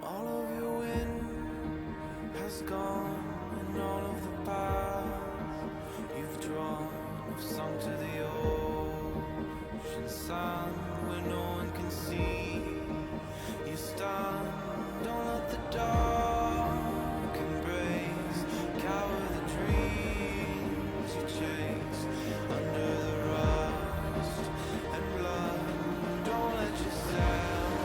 All of your wind has gone, and all of the paths you've drawn have sunk to the ocean sand where no one can see. You stand, don't let the dark embrace, cower the dreams you chase under the rust and blood. Don't let yourself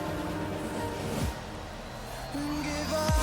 give up.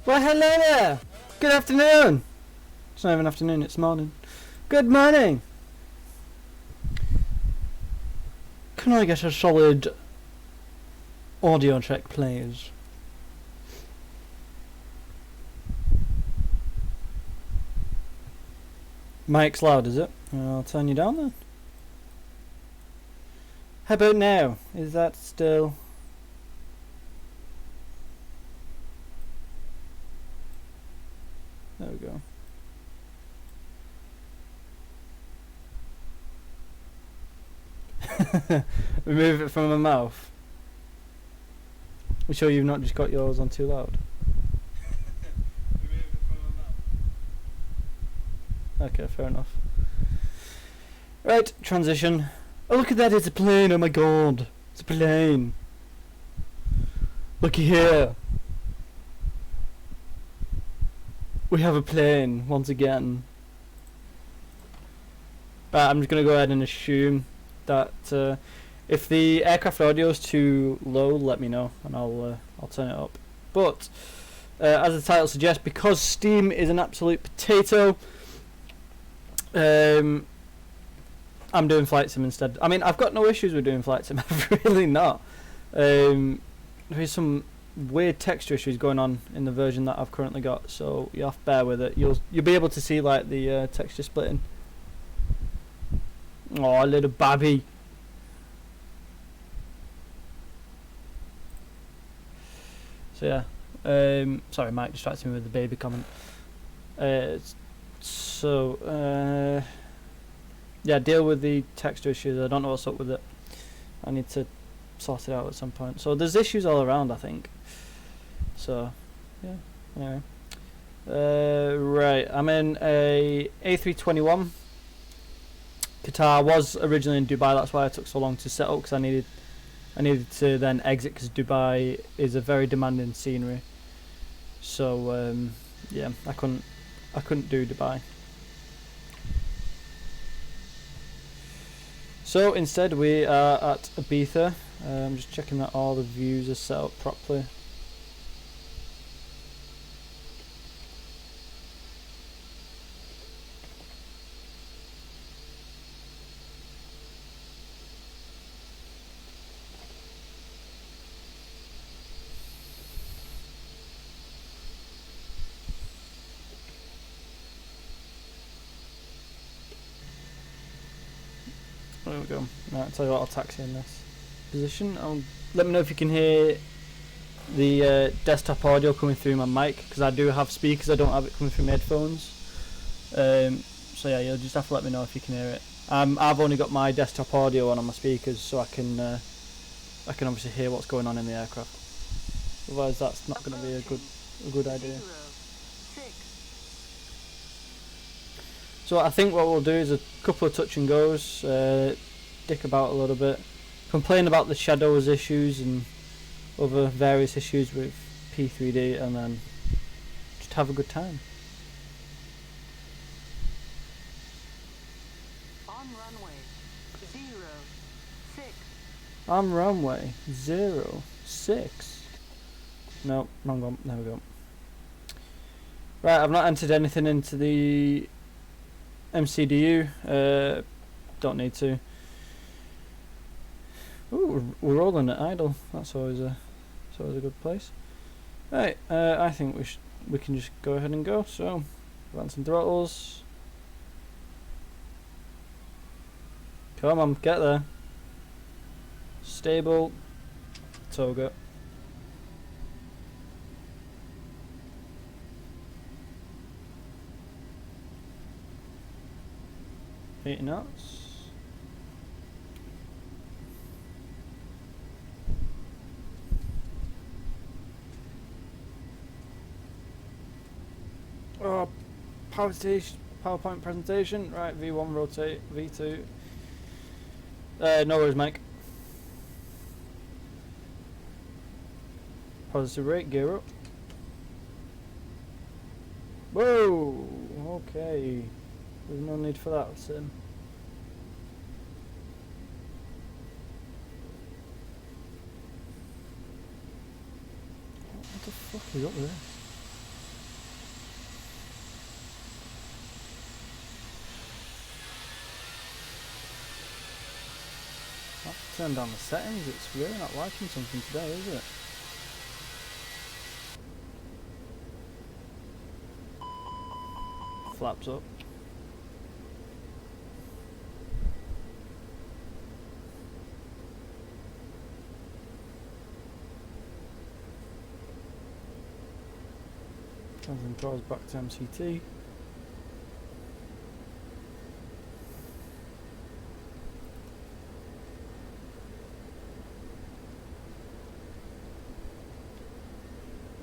Well, hello there. Good afternoon. It's not even afternoon, it's morning. Good morning. Can I get a solid audio check, please? Mic's loud, is it? I'll turn you down then. How about now? Is that still... There we go. Remove it from my mouth. You sure you've not just got yours on too loud? Remove it from my mouth. Okay, fair enough. Right, transition. Oh, look at that, it's a plane, oh my god. It's a plane. Looky here. We have a plane, once again. But I'm just going to go ahead and assume that if the aircraft audio is too low, let me know and I'll turn it up. But as the title suggests, because Steam is an absolute potato, I'm doing Flight Sim instead. I mean, I've got no issues with doing Flight Sim. I've really not. There's some weird texture issues going on in the version that I've currently got, so you have to bear with it. You'll be able to see like the texture splitting. Oh, little babby. So yeah, sorry, Mike distracted me with the baby comment. Yeah, deal with the texture issues. I don't know what's up with it. I need to sort it out at some point. So there's issues all around, I think. So yeah, anyway. Right, I'm in a A321. Qatar was originally in Dubai. That's why it took so long to set up, because I needed to then exit, because Dubai is a very demanding scenery. So yeah, I couldn't do Dubai. So instead we are at Ibiza. I'm just checking that all the views are set up properly. There we go. Right, I'll tell you what, I'll taxi in this position. Let me know if you can hear the desktop audio coming through my mic, because I do have speakers, I don't have it coming through my headphones. So yeah, you'll just have to let me know if you can hear it. I've only got my desktop audio on my speakers, so I can obviously hear what's going on in the aircraft. Otherwise that's not going to be a good idea. So I think what we'll do is a couple of touch and goes, dick about a little bit, complain about the shadows issues and other various issues with P3D, and then just have a good time. On runway 06. On runway 06. No, wrong one. There we go. Right, I've not entered anything into the MCDU. Don't need to. Ooh, we're rolling at idle. That's always a good place. Right, I think we can just go ahead and go. So, run some throttles. Come on, get there. Stable. Toga. 80 knots. Oh, PowerPoint presentation. Right, V1 rotate, V2. No worries, Mike. Positive rate, gear up. Whoa, okay. There's no need for that, Sim. What the fuck is up there? have to turn down the settings. It's really not liking something today, is it? Flaps up. Transfer controls back to MCT.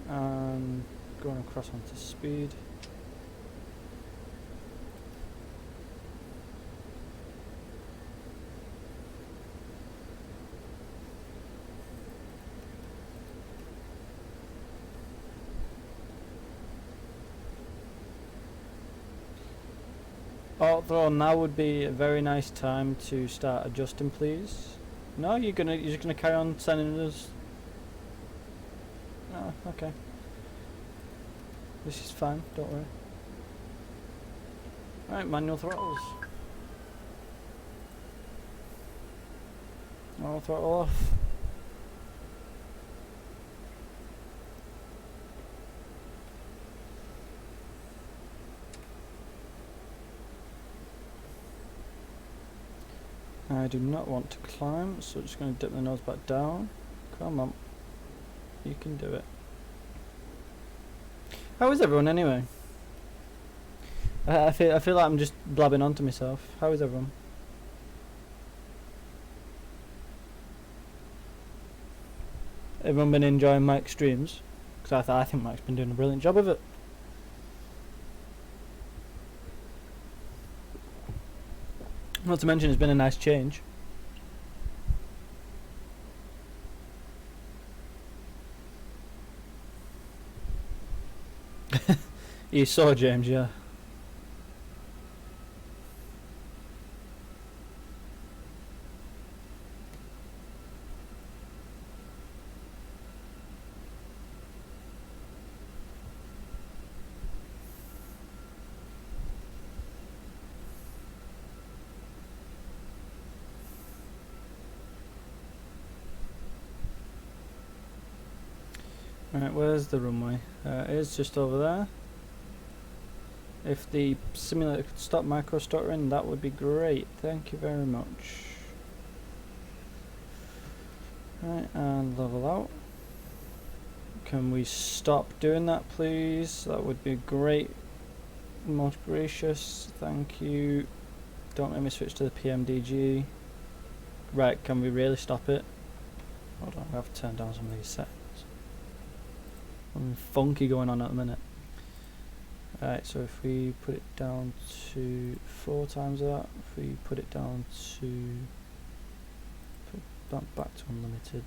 And going across onto speed. Although now would be a very nice time to start adjusting, please. No, you're just gonna carry on sending us. Oh, okay. This is fine, don't worry. Right, manual throttles. Manual throttle off. I do not want to climb, so I'm just going to dip the nose back down. Come on. You can do it. How is everyone anyway? I feel like I'm just blabbing on to myself. How is everyone? Everyone been enjoying Mike's streams? Because I think Mike's been doing a brilliant job of it. Not to mention it's been a nice change. You saw James, yeah. Right, where's the runway? It is just over there. If the simulator could stop micro stuttering, that would be great. Thank you very much. Right, and level out. Can we stop doing that, please? That would be great. Most gracious, thank you. Don't make me switch to the PMDG. Right, can we really stop it? Hold on, I have to turn down some of these settings. Something funky going on at the minute. Alright, so if we put it down to 4 times that, if we put it down to back to unlimited.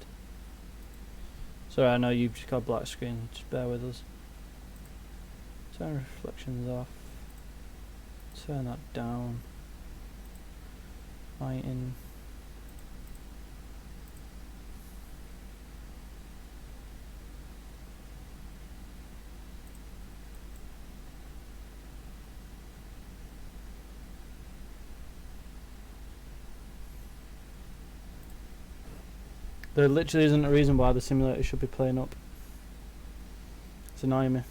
Sorry, I know you've just got a black screen, just bear with us. Turn reflections off. Turn that down. Lighting. There literally isn't a reason why the simulator should be playing up. It's annoying me.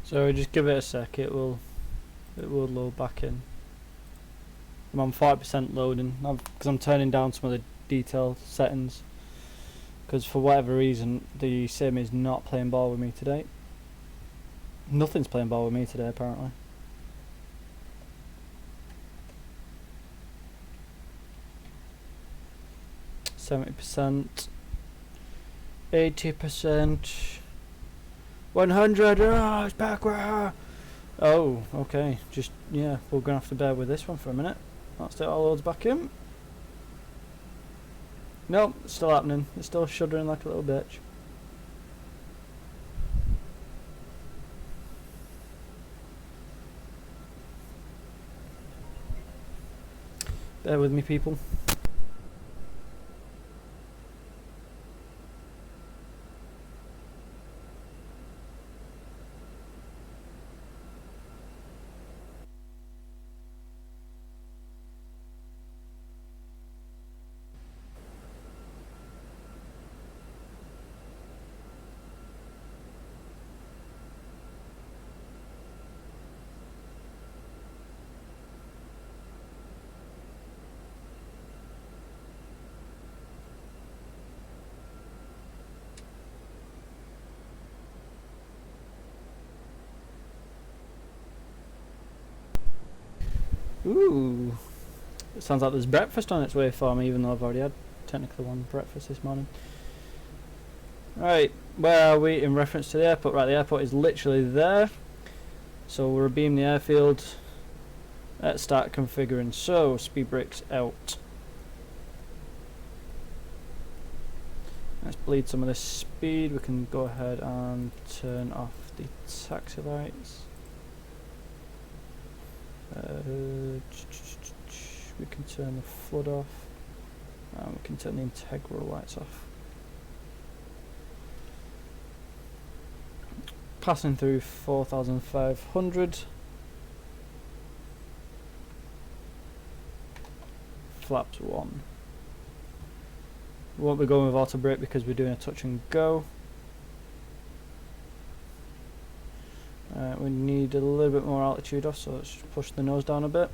So just give it a sec, it will load back in. I'm on 5% loading because I'm turning down some of the detail settings because for whatever reason the sim is not playing ball with me today. Nothing's playing ball with me today apparently. %, 80%, 100. Oh, it's backward. Oh, okay. Just yeah, we're gonna have to bear with this one for a minute. That's it. All loads back in. Nope, it's still happening. It's still shuddering like a little bitch. Bear with me, people. Ooh, it sounds like there's breakfast on its way for me, even though I've already had technically one breakfast this morning. Right, where are we in reference to the airport? Right, the airport is literally there. So we'll beam the airfield. Let's start configuring. So, speed brakes out. Let's bleed some of this speed. We can go ahead and turn off the taxi lights. We can turn the flood off, and we can turn the integral lights off. Passing through 4,500. Flaps 1. We won't be going with auto brake because we're doing a touch and go. We need a little bit more altitude off, so let's just push the nose down a bit.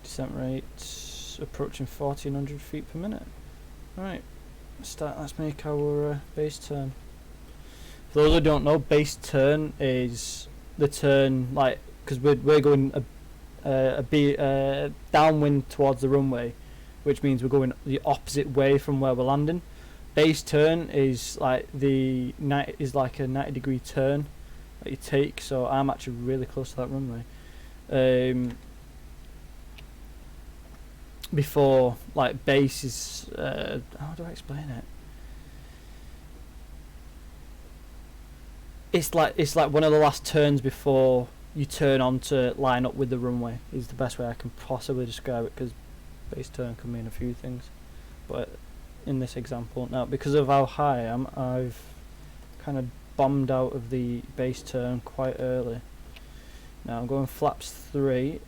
Descent rate approaching 1,400 feet per minute. Right, let's make our base turn. For those who don't know, base turn is the turn, like, because we're going downwind towards the runway, which means we're going the opposite way from where we're landing. Base turn is like a 90-degree turn that you take. So I'm actually really close to that runway. Before, like, base is how do I explain it? It's like one of the last turns before you turn on to line up with the runway is the best way I can possibly describe it, because base turn can mean a few things, but in this example now, because of how high I am, I've kind of bombed out of the base turn quite early. Now I'm going flaps 3,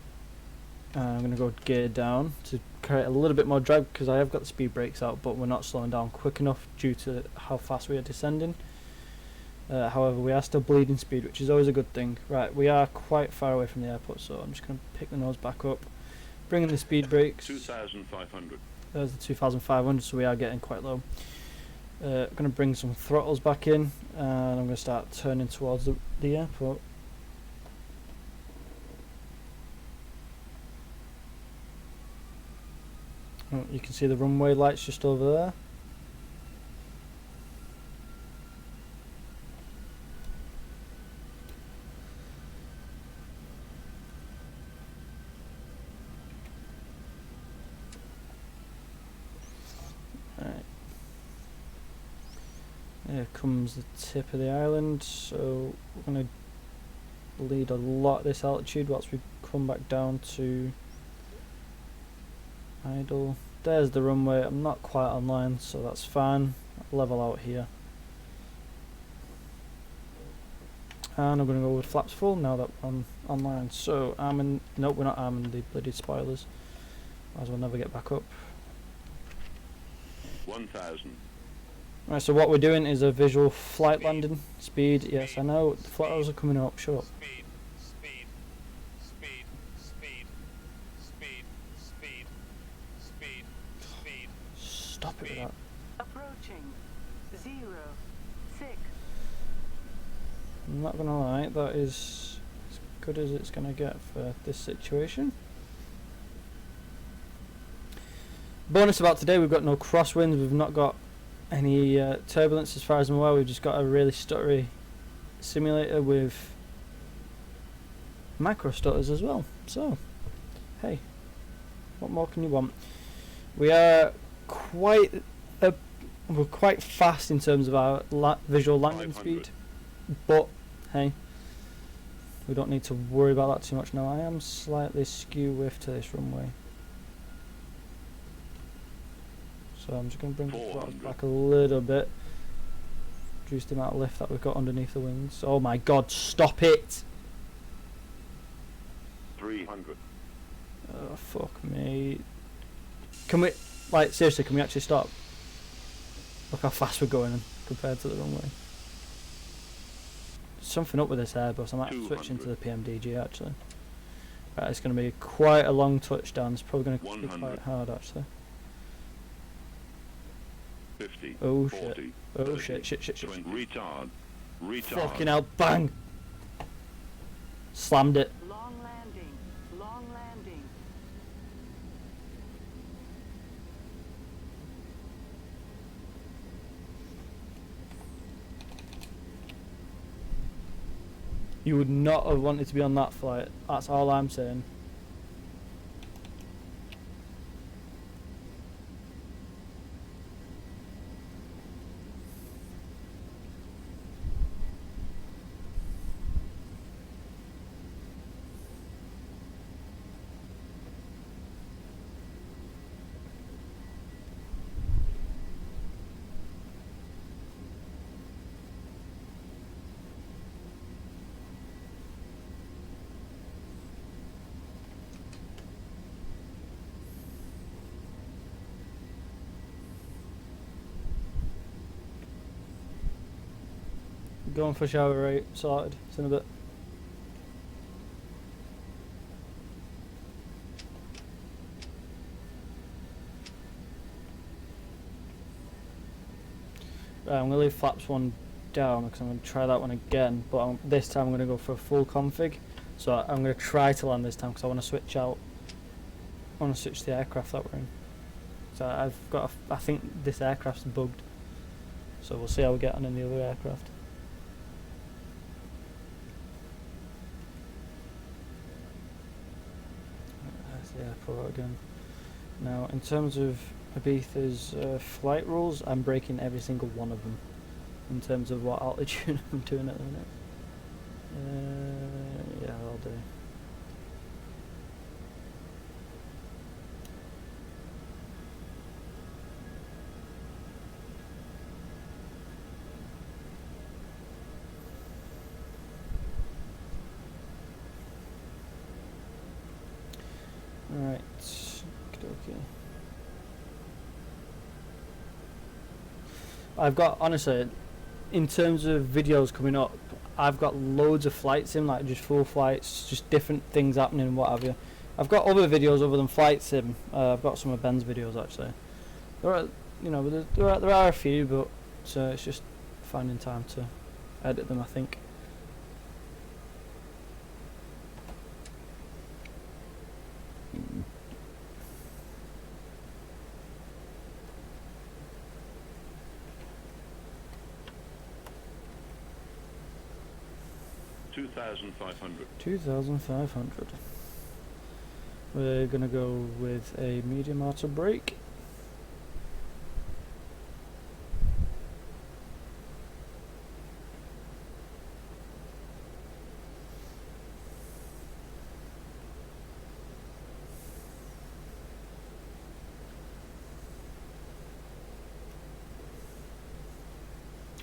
and I'm going to go gear down to create a little bit more drag, because I have got the speed brakes out, but we're not slowing down quick enough due to how fast we are descending. However, we are still bleeding speed, which is always a good thing. Right, we are quite far away from the airport, so I'm just going to pick the nose back up, bring in the speed brakes. 2,500. There's the 2,500, so we are getting quite low. I'm going to bring some throttles back in, and I'm going to start turning towards the airport. Oh, you can see the runway lights just over there. Here comes the tip of the island, so we're going to lead a lot of this altitude whilst we come back down to idle. There's the runway. I'm not quite online, so that's fine. I'll level out here. And I'm going to go with flaps full now that I'm online. So nope, we're not arming the bloody spoilers. Might as well never get back up. 1,000. Right, so what we're doing is a visual flight landing. Speed, yes, I know, the throttles are coming up, shut up. Stop it with that. Approaching 0, 6. I'm not gonna lie, that is as good as it's gonna get for this situation. Bonus about today, we've got no crosswinds, we've not got any turbulence as far as I'm aware. We've just got a really stuttery simulator with micro stutters as well. So, hey, what more can you want? We are we're quite fast in terms of our visual landing 500. speed, but hey, We don't need to worry about that too much now. I am slightly skew with to this runway. So I'm just going to bring the throttles 400. back a little bit. Reduce the amount of lift that we've got underneath the wings. Oh my god, stop it! 300. Oh, fuck me. Can we, like, seriously, can we actually stop? Look how fast we're going compared to the runway. Something up with this Airbus. I might switch into the PMDG actually. Right, it's going to be quite a long touchdown. It's probably going to be 100. quite hard actually. 50. Oh 40, shit. Oh 30, shit. 20. Retard. Fucking hell, bang! Slammed it. Long landing. Long landing. You would not have wanted to be on that flight. That's all I'm saying. Going for shower rate, sorted. It's in a bit. Right, I'm going to leave flaps 1 down because I'm going to try that one again, but this time I'm going to go for a full config. So I'm going to try to land this time because I want to switch out. I want to switch the aircraft that we're in. So I've got, I think this aircraft's bugged. So we'll see how we get on in the other aircraft. There's the airport again. Now, in terms of Ibiza's flight rules, I'm breaking every single one of them in terms of what altitude I'm doing at the minute. Yeah, I'll do. Right, okay. I've got, honestly, in terms of videos coming up, I've got loads of flight sim, like just full flights, just different things happening and what have you. I've got other videos other than flight sim. I've got some of Ben's videos actually. There are, you know, there are a few, but it's just finding time to edit them, I think. $2,500. 2,500. We're gonna go with a medium auto brake.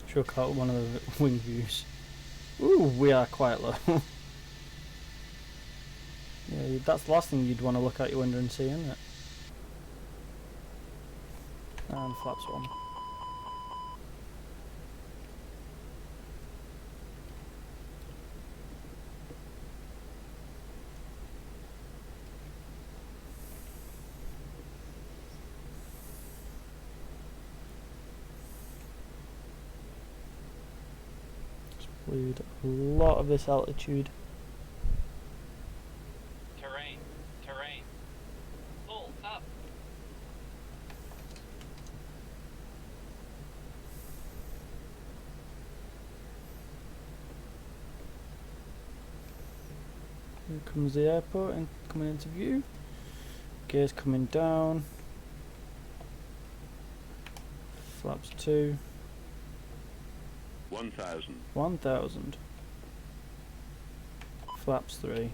Should cut one of the wing views. Ooh, we are quite low. Yeah, that's the last thing you'd want to look out your window and see, isn't it? And flaps 1. Bleed a lot of this altitude. Terrain. Pull up. Here comes the airport and coming into view. Gears coming down. Flaps 2. 1,000. 1,000. flaps 3.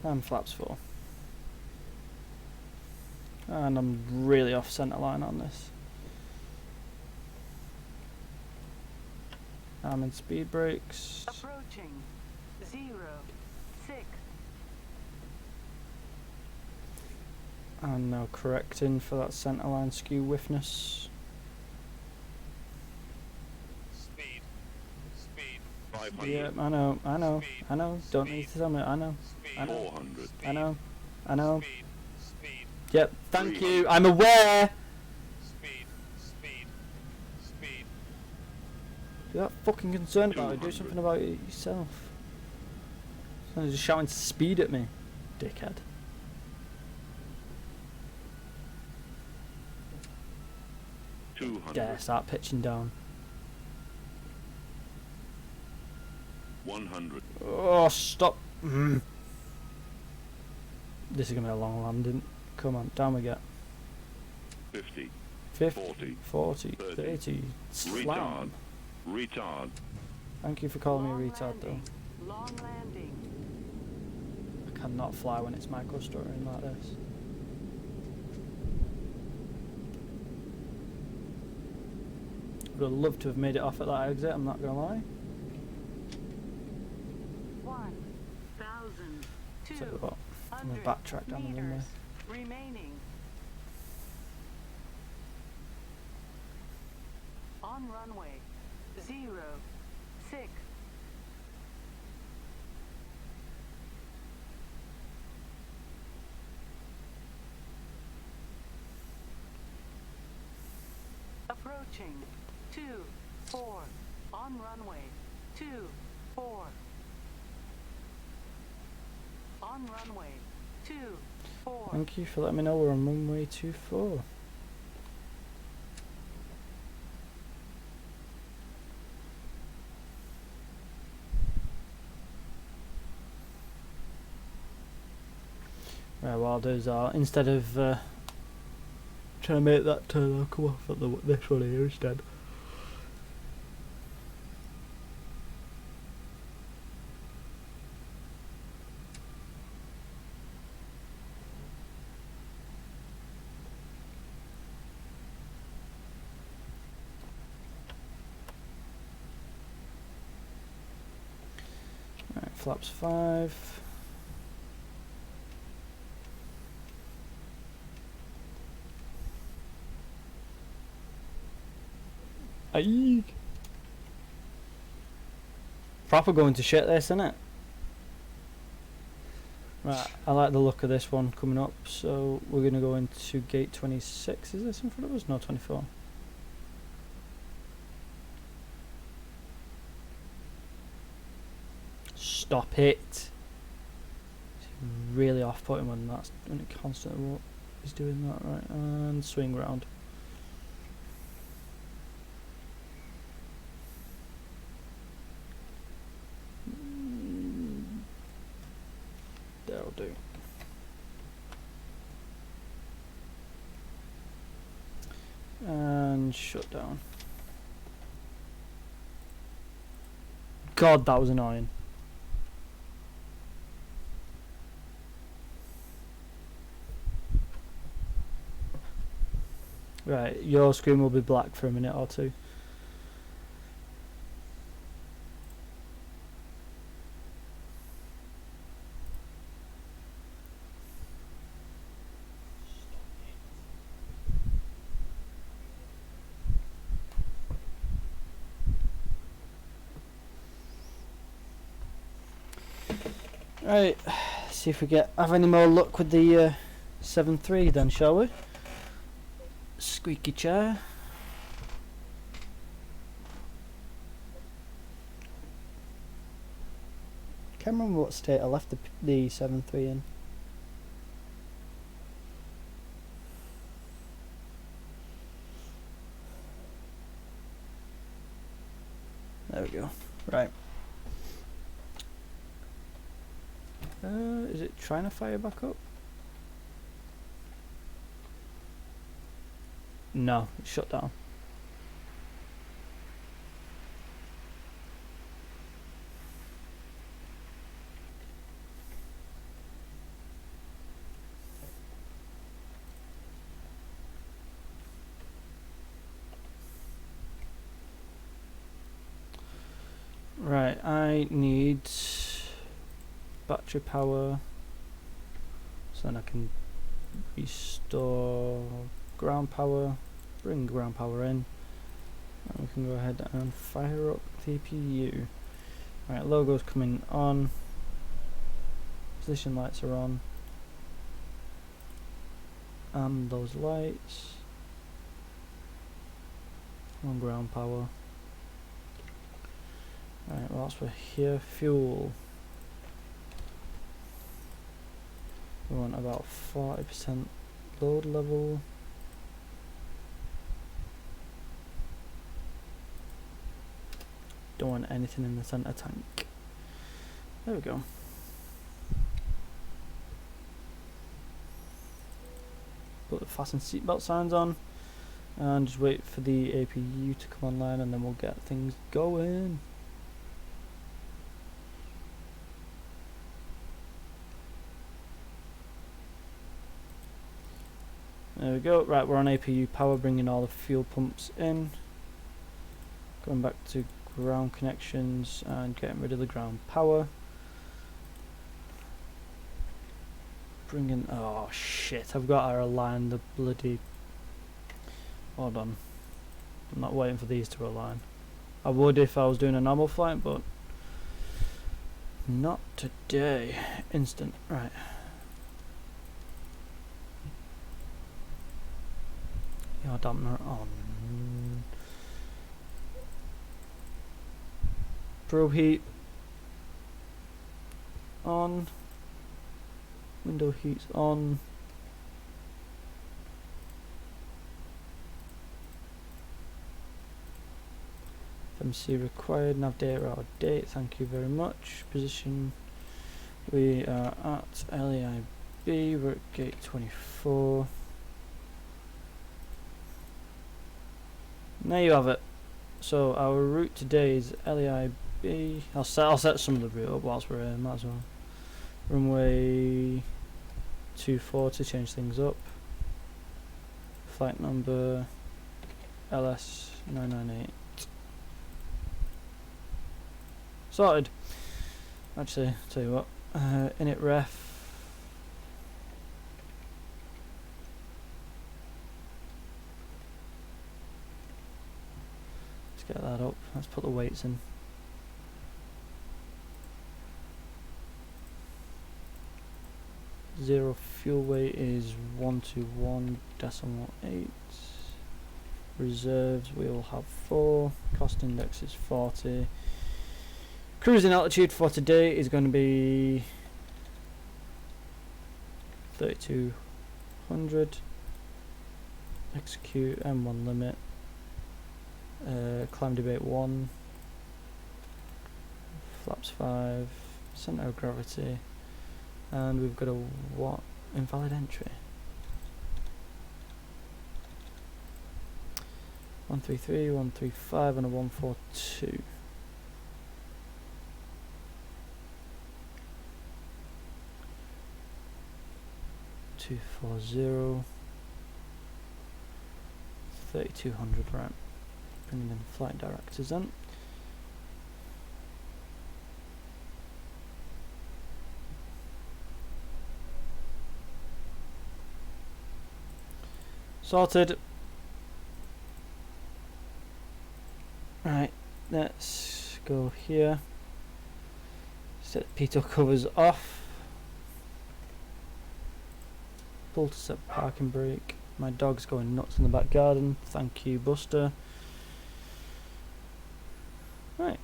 And flaps 4. And I'm really off centre line on this. I'm in speed brakes. Approaching. 0, 6. And now correcting for that centre line skew whiffness. Speed. Speed. 500. Yeah, I know. Don't need to tell me, I know. Speed. I know. 400. I know. Speed. Speed. Yep, thank you, I'm aware! Speed. Speed. Speed. You're that fucking concerned about it, do 200. something about it yourself. Someone's just shouting speed at me, dickhead. Dare 200. start pitching down. 100. Oh, stop. This is going to be a long landing. Come on, down we get. 50. 50, 40. 40, 30. 30. Slam. Retard. Thank you for calling Long me retard though. landing. Long landing. I cannot fly when it's micro stuttering like this. Would have loved to have made it off at that exit, I'm not going to lie. 1,000. Tell you what, I'm going to backtrack down the runway. meters remaining. On runway. 0, 6. Approaching. 2, 4. On runway. 2, 4. On runway. 2, 4. Thank you for letting me know we're on runway 24. Right, what I'll do is instead of trying to make that turn, I'll come off at this one here instead. Right, flaps 5. Aye. Proper going to shit this, isn't it? Right, I like the look of this one coming up, so we're going to go into gate 26. Is this in front of us? No, 24. Stop it! It's really off-putting when it constantly is doing that, right? And swing round. That'll do. And shut down. God, that was annoying. Right, your screen will be black for a minute or two. Right, see if we have any more luck with the 7.3 then, shall we? Squeaky chair. Can't remember what state I left the 7.3 in. There we go. Right. Is it trying to fire back up? No, it's shut down. Right, I need battery power so then I can restore ground power, bring ground power in, and we can go ahead and fire up the APU. Right, logo's coming on, position lights are on, and those lights on ground power. Right, whilst we're here, fuel. We want about 40% load level. Don't want anything in the center tank. There we go. Put the fasten seatbelt signs on and just wait for the APU to come online and then we'll get things going. There we go. Right, we're on APU power, bringing all the fuel pumps in. Going back to ground connections and getting rid of the ground power. Bringing, oh shit, I've got to align the bloody, hold on, I'm not waiting for these to align. I would if I was doing a normal flight, but not today. Instant, right. Your dampener on. Probe heat on. Window heat's on. FMC required. Nav data out of date. Thank you very much. Position. We are at LAIB. We're at gate 24. There you have it. So our route today is LAIB. I'll set some of the route up whilst we're here. Might as well. Runway 24 to change things up. Flight number LS998. Sorted. Actually, I'll tell you what. Init ref. Let's get that up. Let's put the weights in. Zero fuel weight is 121.8. Reserves we'll have 4. Cost index is 40. Cruising altitude for today is going to be 3200. Execute M1 limit. Climb debate 1. Flaps 5. Center of gravity. And we've got a what? Invalid entry. 133, 135 and a 142. Two 40. 3200, right. Bringing in flight directors then. Sorted. Right, let's go here. Set pitot covers off. Pull to set parking brake. My dog's going nuts in the back garden. Thank you, Buster. Right.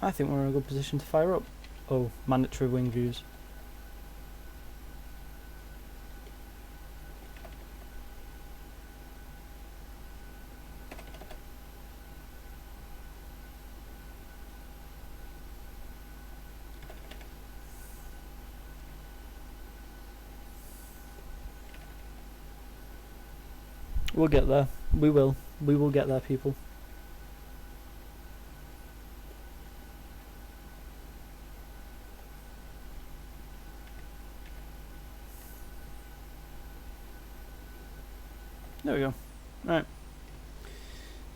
I think we're in a good position to fire up. Oh, mandatory wing views. We'll get there. We will. We will get there, people. There we go. Right.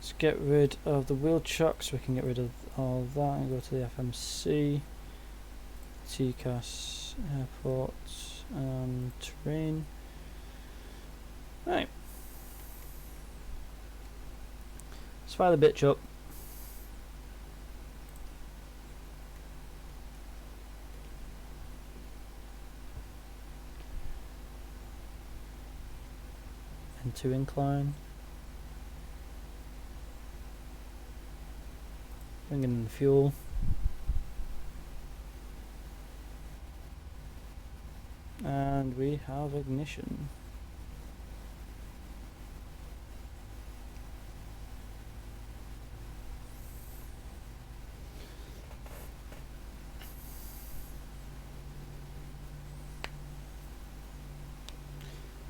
Let's get rid of the wheel chuck so we can get rid of all that and go to the FMC, TCAS, airport, and terrain. Right. Let's fire the bitch up. Into incline. Bring in the fuel. And we have ignition.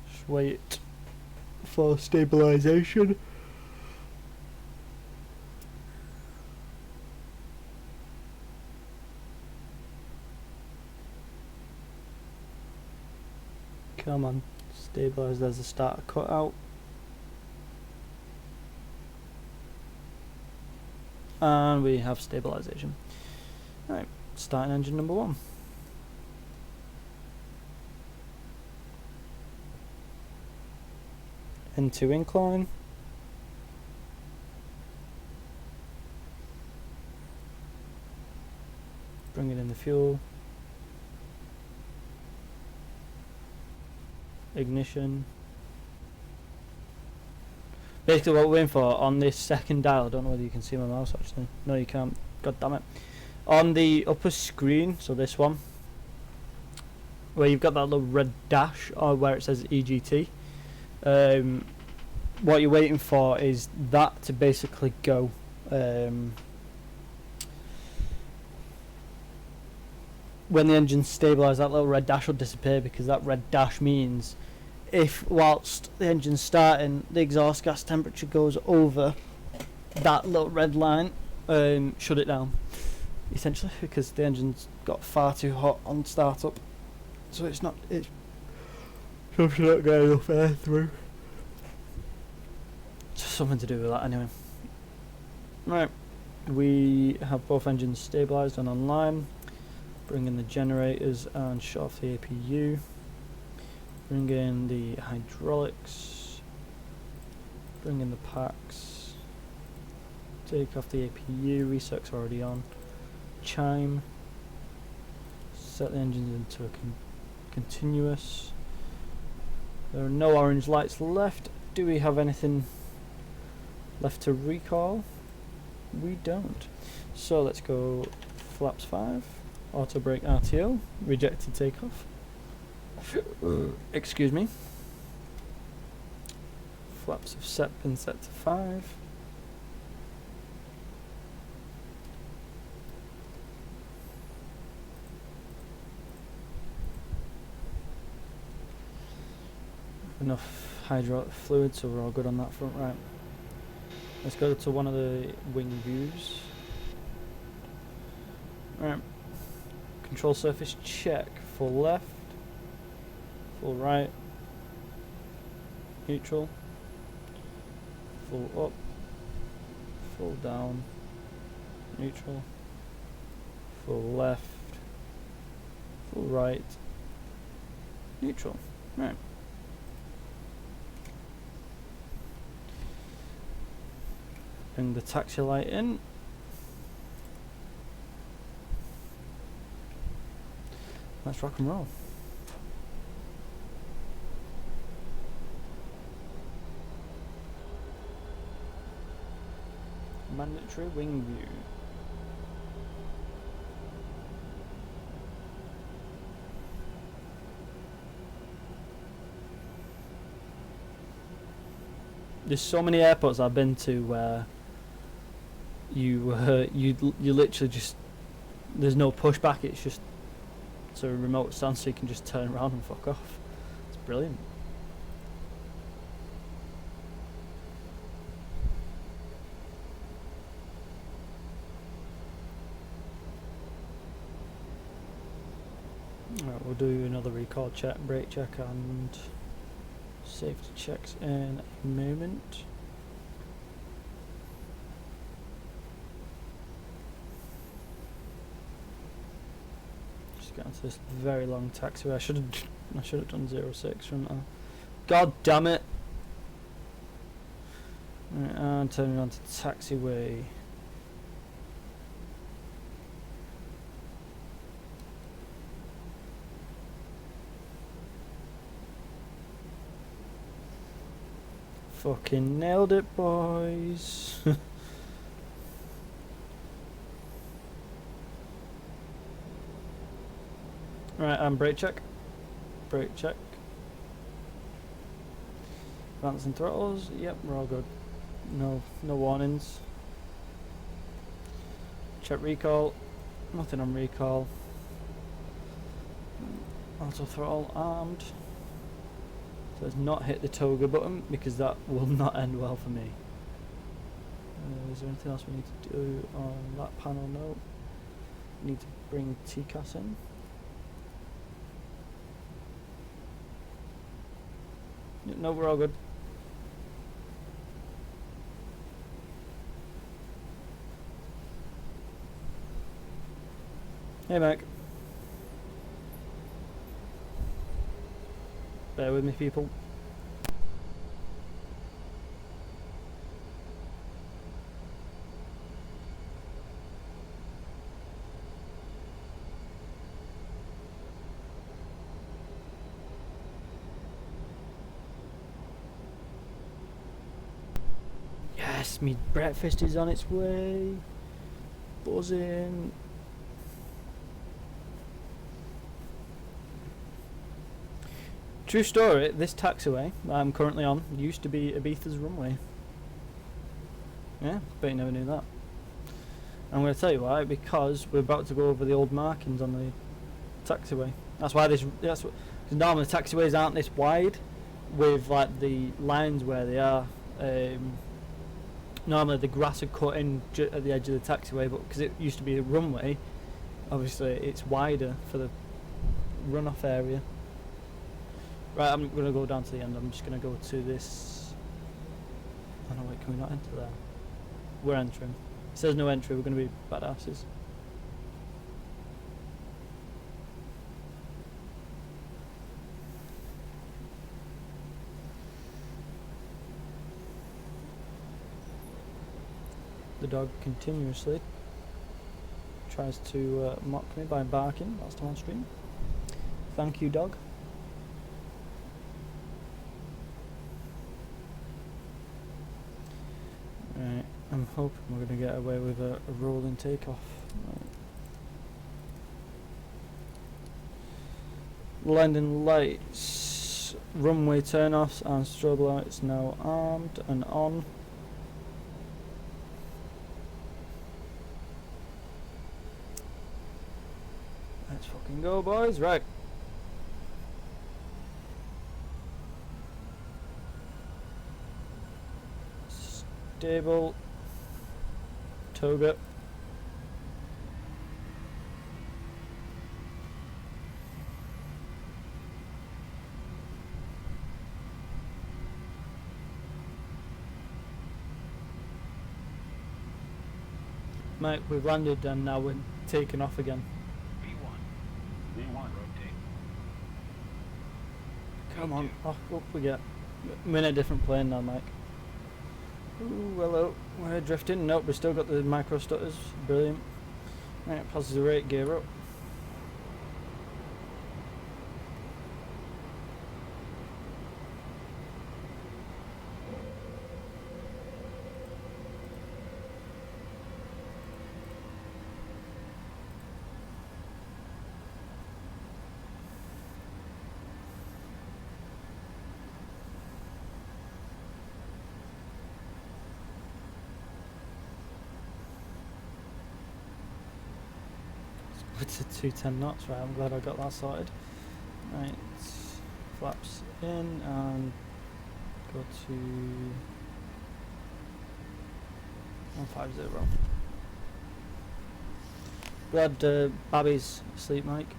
Just wait for stabilization. Come on, stabilize. There's the starter cut out. And we have stabilization. Alright, starting engine number 1. Into incline. Bring it in the fuel. Ignition. Basically what we're waiting for on this second dial, I don't know whether you can see my mouse actually. No, you can't. God damn it. On the upper screen, so this one, where you've got that little red dash or where it says EGT, what you're waiting for is that to basically go. When the engine's stabilised, that little red dash will disappear, because that red dash means if whilst the engine's starting the exhaust gas temperature goes over that little red line, shut it down essentially, because the engine's got far too hot on startup, so it's not getting enough air through. Just something to do with that anyway. Right, we have both engines stabilised and online. Bring in the generators and shut off the APU. Bring in the hydraulics. Bring in the packs. Take off the APU. Reset's already on. Chime. Set the engines into a continuous. There are no orange lights left. Do we have anything left to recall? We don't. So let's go flaps 5. Auto brake RTO, rejected takeoff. Excuse me. Flaps have been set to 5. Enough hydraulic fluid, so we're all good on that front. Right. Let's go to one of the wing views. Right. Control surface check. Full left, full right, neutral, full up, full down, neutral, full left, full right, neutral. Right. Bring the taxi light in. Let's rock and roll. Mandatory wing view. There's so many airports I've been to where you literally just, there's no pushback. It's just a remote stand, so you can just turn around and fuck off. It's brilliant. Right, we'll do another recall check, brake check, and safety checks in a moment. get onto this very long taxiway. I should have done 06, shouldn't I? God damn it! Right, and turning on to taxiway. Fucking nailed it, boys. Right, brake check. Brake check. Advancing throttles. Yep, we're all good. No warnings. Check recall. Nothing on recall. Auto throttle armed. So it's not hit the toga button because that will not end well for me. Is there anything else we need to do on that panel? No. Need to bring TCAS in. No, we're all good. Hey, Mac. Bear with me, people. Yes, me breakfast is on its way. Buzzing. True story, this taxiway that I'm currently on used to be Ibiza's runway. Yeah, bet you never knew that. I'm going to tell you why, because we're about to go over the old markings on the taxiway. That's why because normally taxiways aren't this wide with like the lines where they are. Normally the grass would cut in at the edge of the taxiway, but because it used to be a runway, obviously it's wider for the runoff area. Right, I'm going to go down to the end. I'm just going to go to this. Oh no, wait, can we not enter there? We're entering. It says no entry, we're going to be badasses. The dog continuously tries to mock me by barking whilst I'm on stream. Thank you, dog. Right, I'm hoping we're going to get away with a rolling takeoff. Right. Landing lights, runway turn-offs and strobe lights now armed and on. Let's fucking go, boys. Right. Stable. Toga. Mate, we've landed and now we're taking off again. V1, rotate. Come on, off up we get. I'm in a different plane now, Mike. Ooh, hello. We're drifting. Nope, we've still got the micro stutters. Brilliant. Right, passes the rate gear up. It's a 210 knots, right? I'm glad I got that sorted. Right, flaps in and go to 150. Glad Babby's asleep, Mike.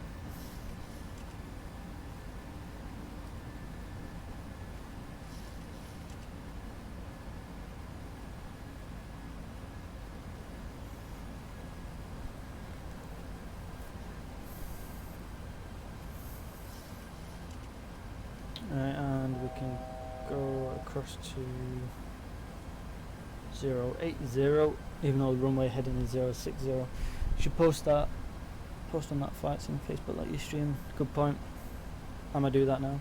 Right, and we can go across to 080, even though the runway heading is 060. You should post on that flight sim Facebook like you stream. Good point. I'm gonna do that now.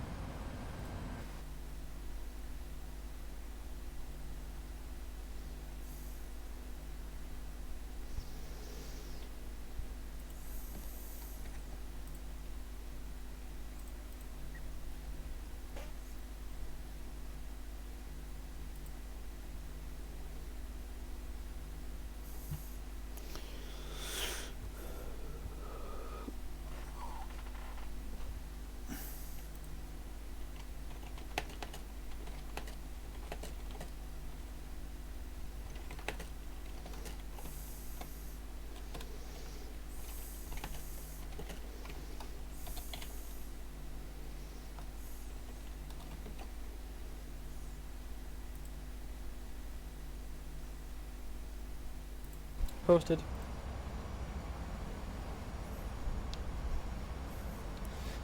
Posted.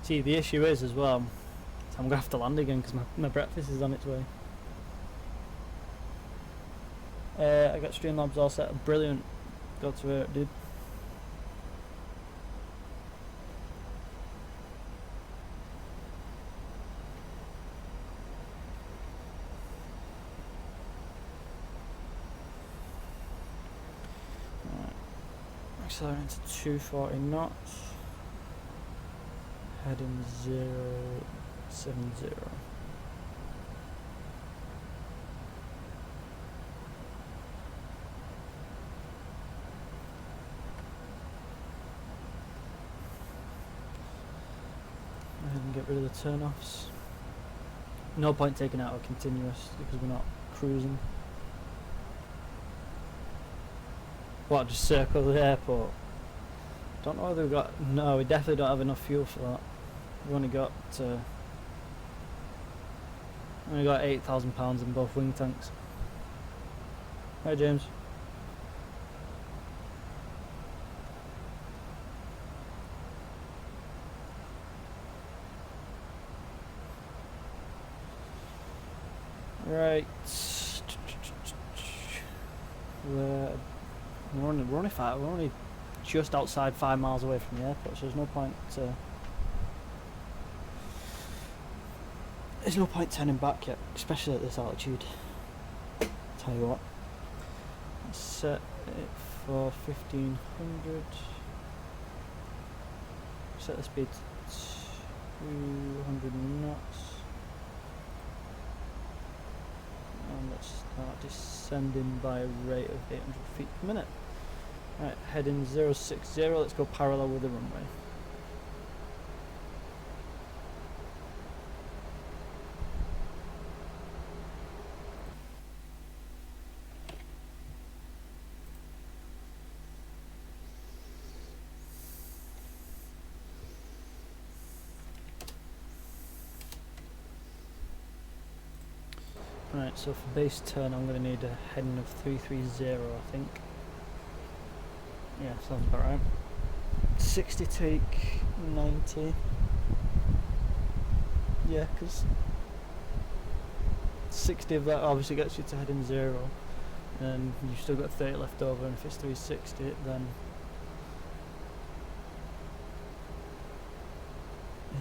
See, the issue is as well, I'm gonna have to land again because my breakfast is on its way. I got Streamlabs all set up, brilliant. Got to it, dude. Accelerating to 240 knots. Heading 070. Go ahead and get rid of the turn-offs. No point taking out a continuous because we're not cruising. What, just circle the airport? Don't know whether we've got... No, we definitely don't have enough fuel for that. We've only got... £8,000 in both wing tanks. Hi James. Right. We're only just outside 5 miles away from the airport, so there's no point turning back yet, especially at this altitude. Tell you what, let's set it for 1500. Set the speed to 200 knots, and let's start descending by a rate of 800 feet per minute. Right, heading 060, let's go parallel with the runway. Right, so for base turn I'm going to need a heading of 330 I think. Yeah, sounds about right. 60 take 90. Yeah, because 60 of that obviously gets you to heading 0, and you've still got 30 left over, and if it's 360 then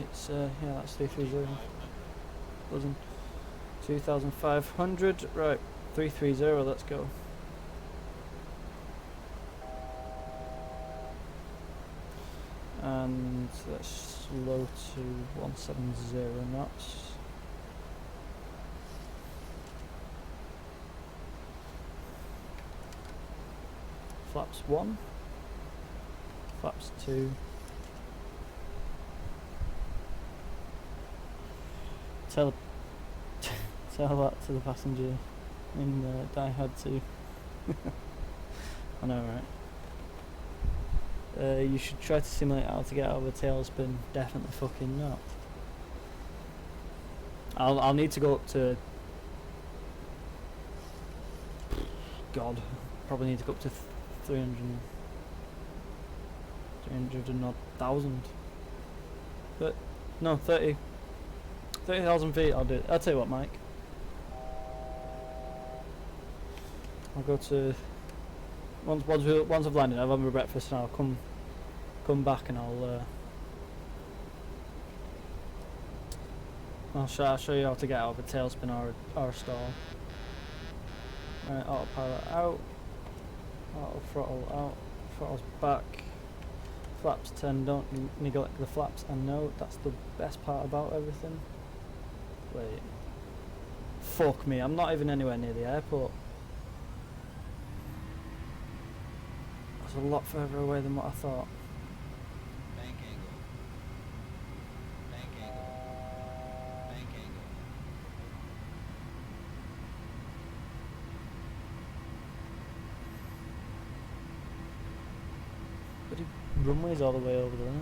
it's yeah, that's 330. Buzzing. 2,500. Right, 330. Let's go. And let's slow to 170 knots. Flaps 1, flaps 2, tell that to the passenger in Die Hard 2. I know, right? You should try to simulate how to get out of a tailspin. Definitely fucking not. I'll need to go up to... God, probably need to go up to 300 and odd thousand. But no, 30 30,000 feet, I'll do it. I'll tell you what, Mike. I'll go to... Once I've landed, I've had my breakfast and I'll come back and I'll show you how to get out of a tailspin or a stall. Right, autopilot out. Auto throttle out. Throttle's back. Flaps 10, don't neglect the flaps. I know, that's the best part about everything. Wait. Fuck me, I'm not even anywhere near the airport. That's a lot further away than what I thought. Bank angle. Bank angle. Bank angle. But the runway's all the way over there.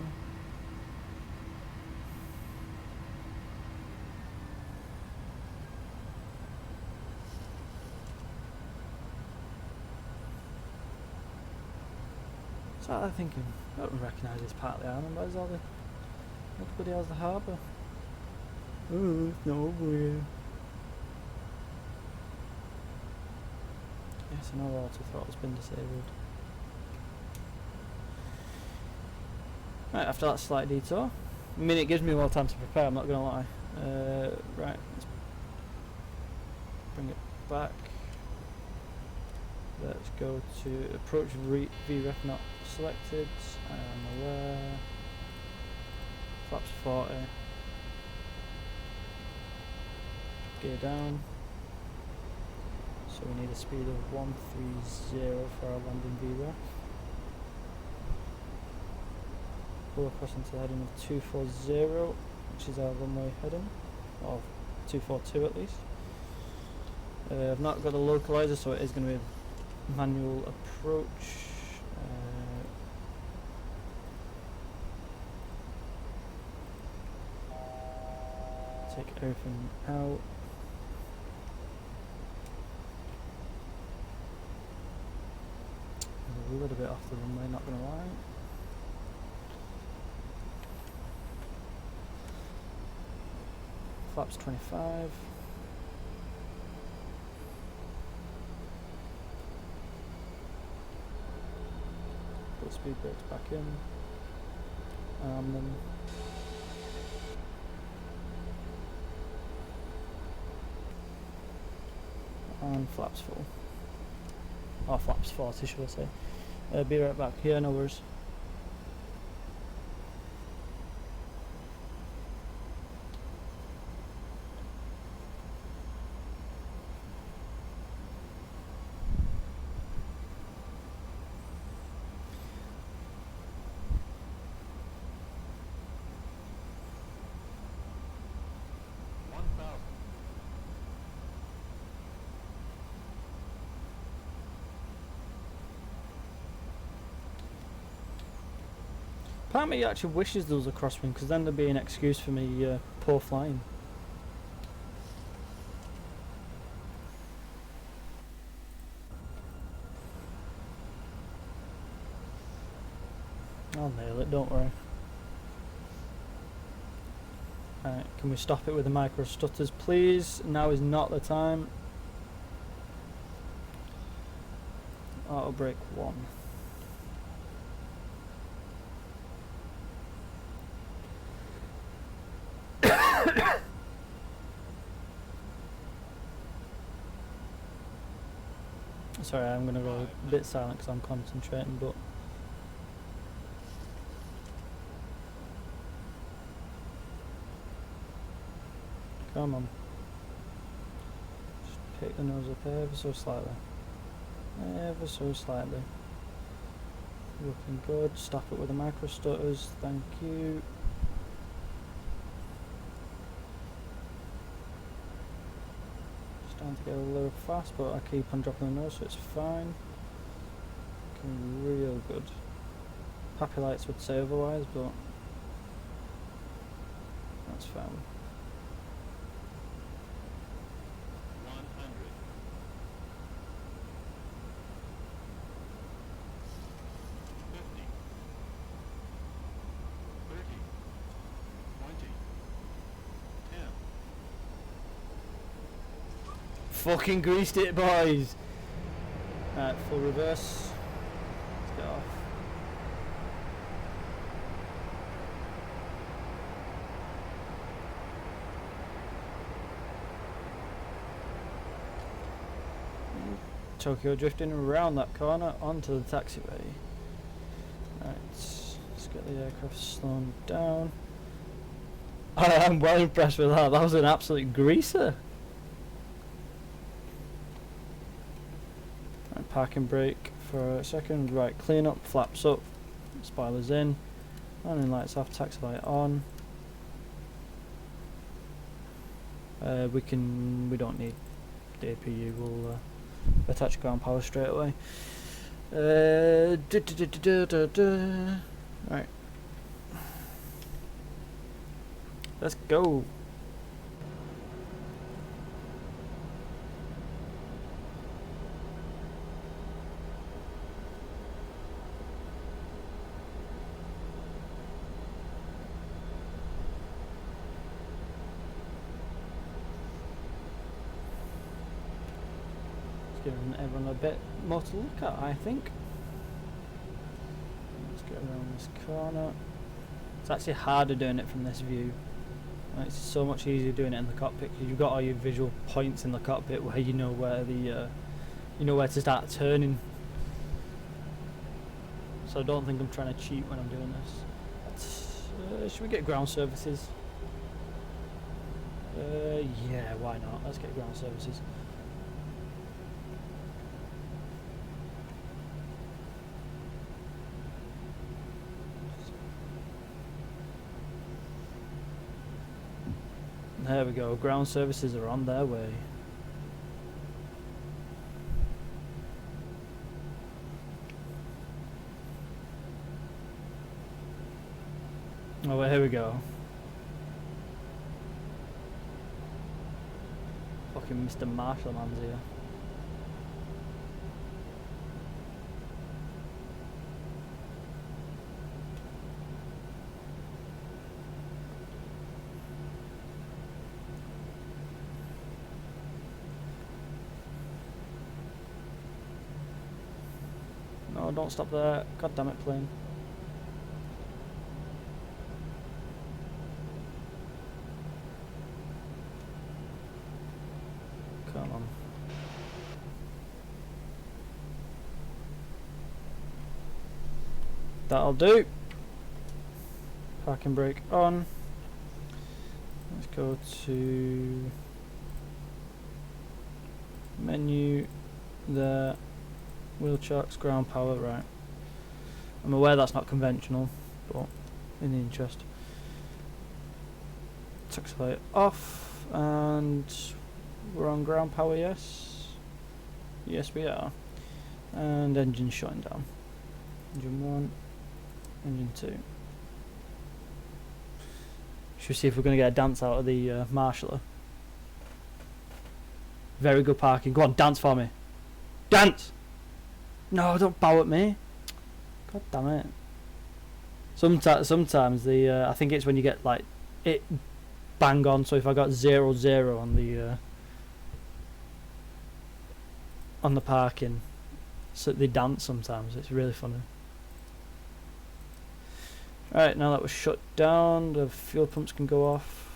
So I'm thinking, I don't recognise this part of the island, where's all the... Everybody has the harbour. Oh, it's not over here. Yes, I know the auto throttle's been disabled. Right, after that slight detour. I mean, it gives me more time to prepare, I'm not going to lie. Right, let's bring it back. Let's go to approach VREF not selected. I am aware. Flaps 40. Gear down. So we need a speed of 130 for our landing VREF. Pull across into the heading of 240, which is our runway heading, or 242 at least. I've not got a localizer, so it is going to be a manual approach. Take everything out. A little bit off the runway, not going to lie. Flaps 25. Put speed brakes back in. Arm them. And flaps full. Or flaps 40, should I say. Be right back. Yeah, no worries. Part of me actually wishes there was a crosswind, because then there'd be an excuse for me poor flying. I'll nail it, don't worry. Alright, can we stop it with the micro stutters please? Now is not the time. Auto brake 1. Sorry, I'm going to go a bit silent because I'm concentrating, but... Come on. Just pick the nose up ever so slightly. Ever so slightly. Looking good. Stop it with the micro stutters. Thank you. Starting to get a little fast, but I keep on dropping the nose, so it's fine. Looking real good. Happy lights would say otherwise, but that's fine. 100. 50. 30. 20. 10. fucking greased it, boys. Right, full reverse. Let's get off. Tokyo drifting around that corner onto the taxiway. Right, let's get the aircraft slowed down. I am well impressed with that. That was an absolute greaser. Right, parking brake for a second. Right, clean up, flaps up, spoilers in, running lights off, taxi light on. We don't need the APU. We'll attach ground power straight away. Right. Let's go. Giving everyone a bit more to look at, I think. Let's get around this corner. It's actually harder doing it from this view. It's so much easier doing it in the cockpit because you've got all your visual points in the cockpit where you know where the you know where to start turning. So I don't think I'm trying to cheat when I'm doing this. Should we get ground services? Yeah, why not? Let's get ground services. There we go, ground services are on their way. Oh, well, here we go. Fucking Mr. Marshall man's here. No, don't stop there. God damn it, plane. Come on. That'll do. Parking brake on. Let's go to menu there. Wheel chocks, ground power, right. I'm aware that's not conventional, but in the interest. Taxi light off, and we're on ground power, yes? Yes, we are. And engine shutting down. Engine 1, engine 2. Should we see if we're going to get a dance out of the marshaller? Very good parking. Go on, dance for me. Dance! No, don't bow at me. God damn it. Sometimes the I think it's when you get like it bang on. So if I got 0-0 on the parking, so they dance sometimes. It's really funny. Right, now that we're shut down, the fuel pumps can go off.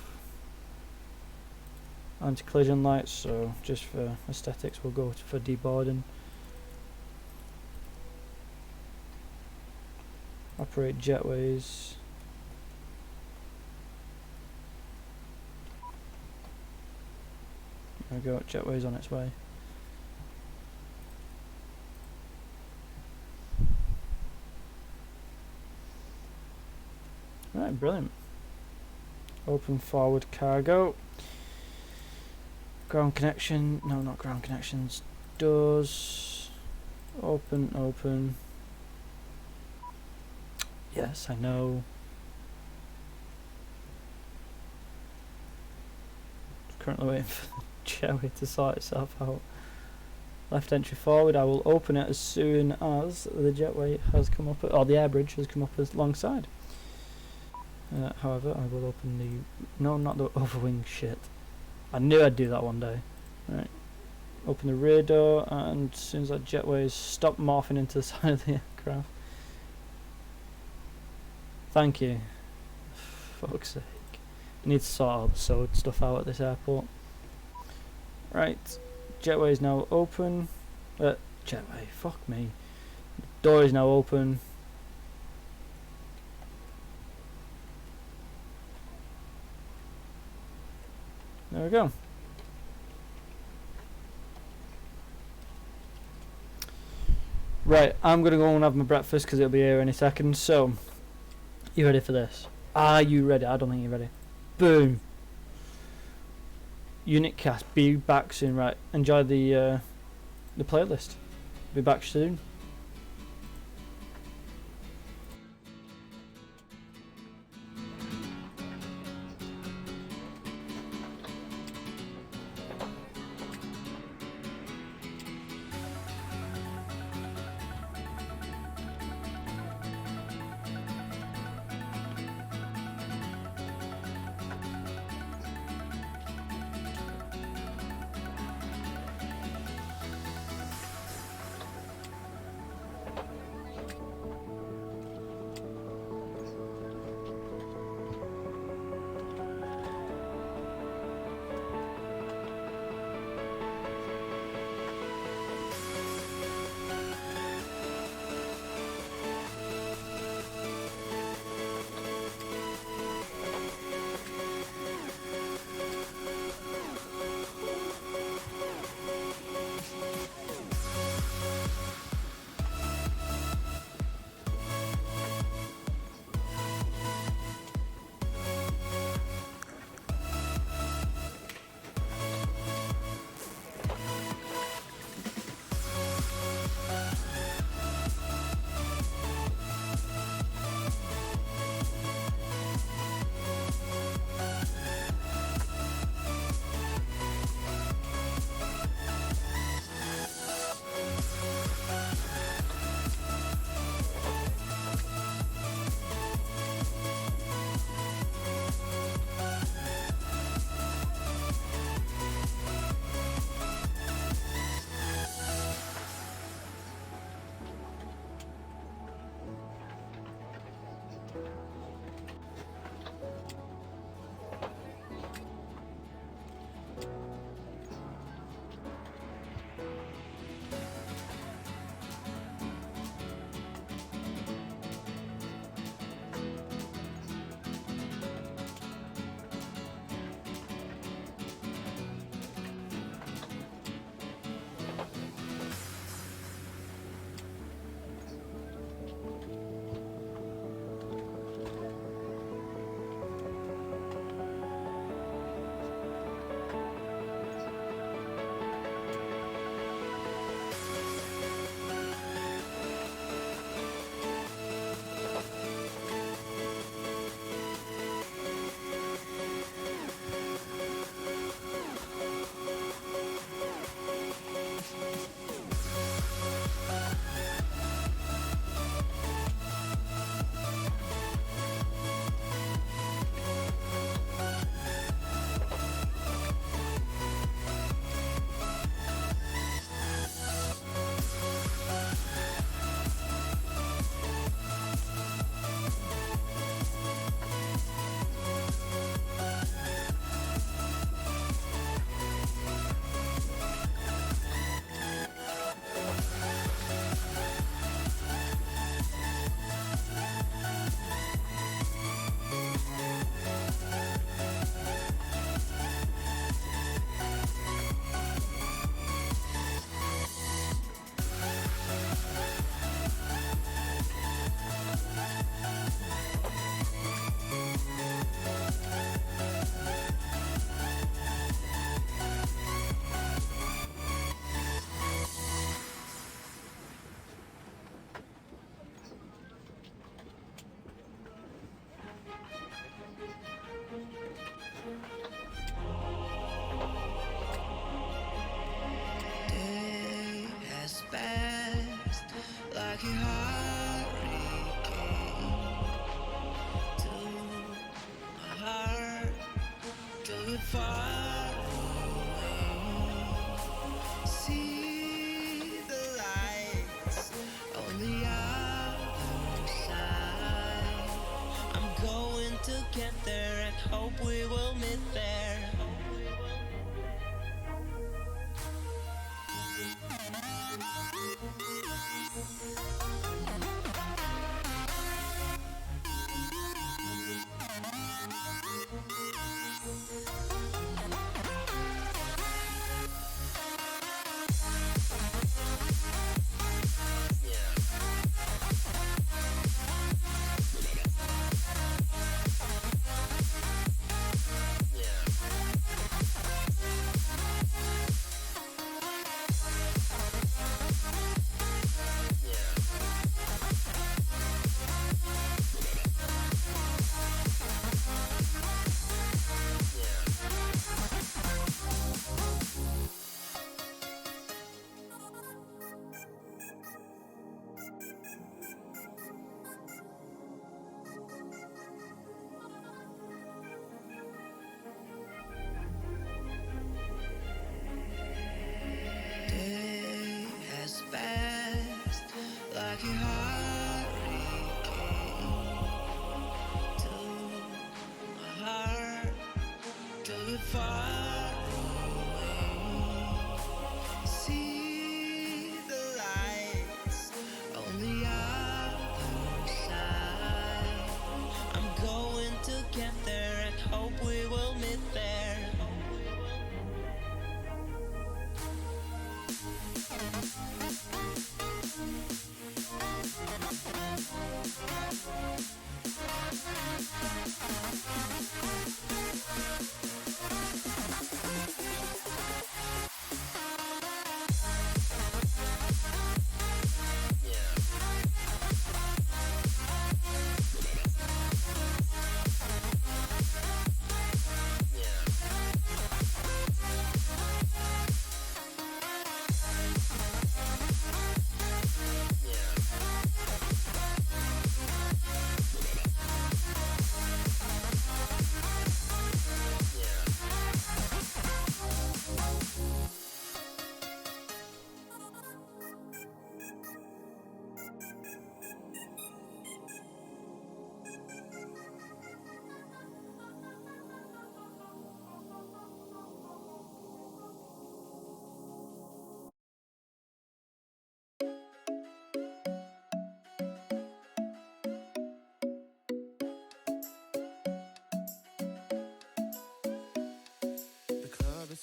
Anti-collision lights. So just for aesthetics, we'll go for deboarding. Operate jetways. There we go, jetways on its way. Right, brilliant. Open forward cargo. Ground connection, no, not ground connections. Doors. Open, open. Yes, I know. Currently waiting for the jetway to sort itself out. Left entry forward. I will open it as soon as the jetway has come up, or the air bridge has come up alongside. However, I will open the... No, not the overwing shit. I knew I'd do that one day. Right. Open the rear door, and as soon as that jetway is stop morphing into the side of the aircraft. Thank you. Fuck's sake. I need to sort all the sewed stuff out at this airport. Right. Jetway is now open. Jetway, fuck me. Door is now open. There we go. Right, I'm gonna go and have my breakfast because it'll be here any second. So, you ready for this? Are you ready? I don't think you're ready. Boom. Unit cast. Be back soon. Right. Enjoy the playlist. Be back soon.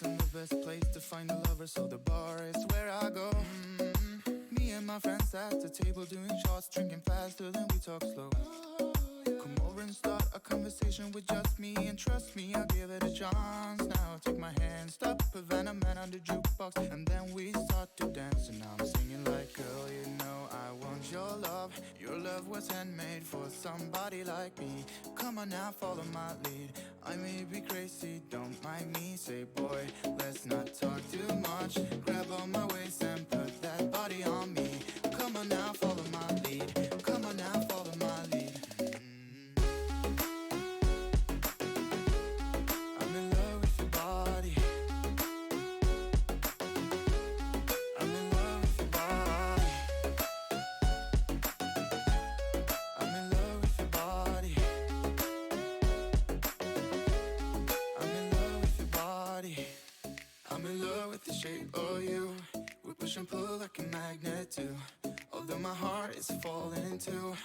isn't the best place to find a lover, so the bar is where I go. Me and my friends at the table doing shots, drinking faster than we talk slow. Come over and start a conversation with just me, and trust me, I'll give it a chance. Now take my hand, stop Havana Man on the jukebox, and then we start to dance. And now I'm singing like, girl, you know I want your love. Your love was handmade for somebody like me. Come on now, follow my lead. I may be crazy, don't mind me. Say, boy, let's not talk too much. Grab on my waist and put that body on me. Come on now, follow my lead. Come on now, follow my lead. I'm in love with your body. I'm in love with your body. I'm in love with your body. I'm in love with your body. I'm in love with the shape of you. We push and pull like a magnet too. Although my heart is falling too.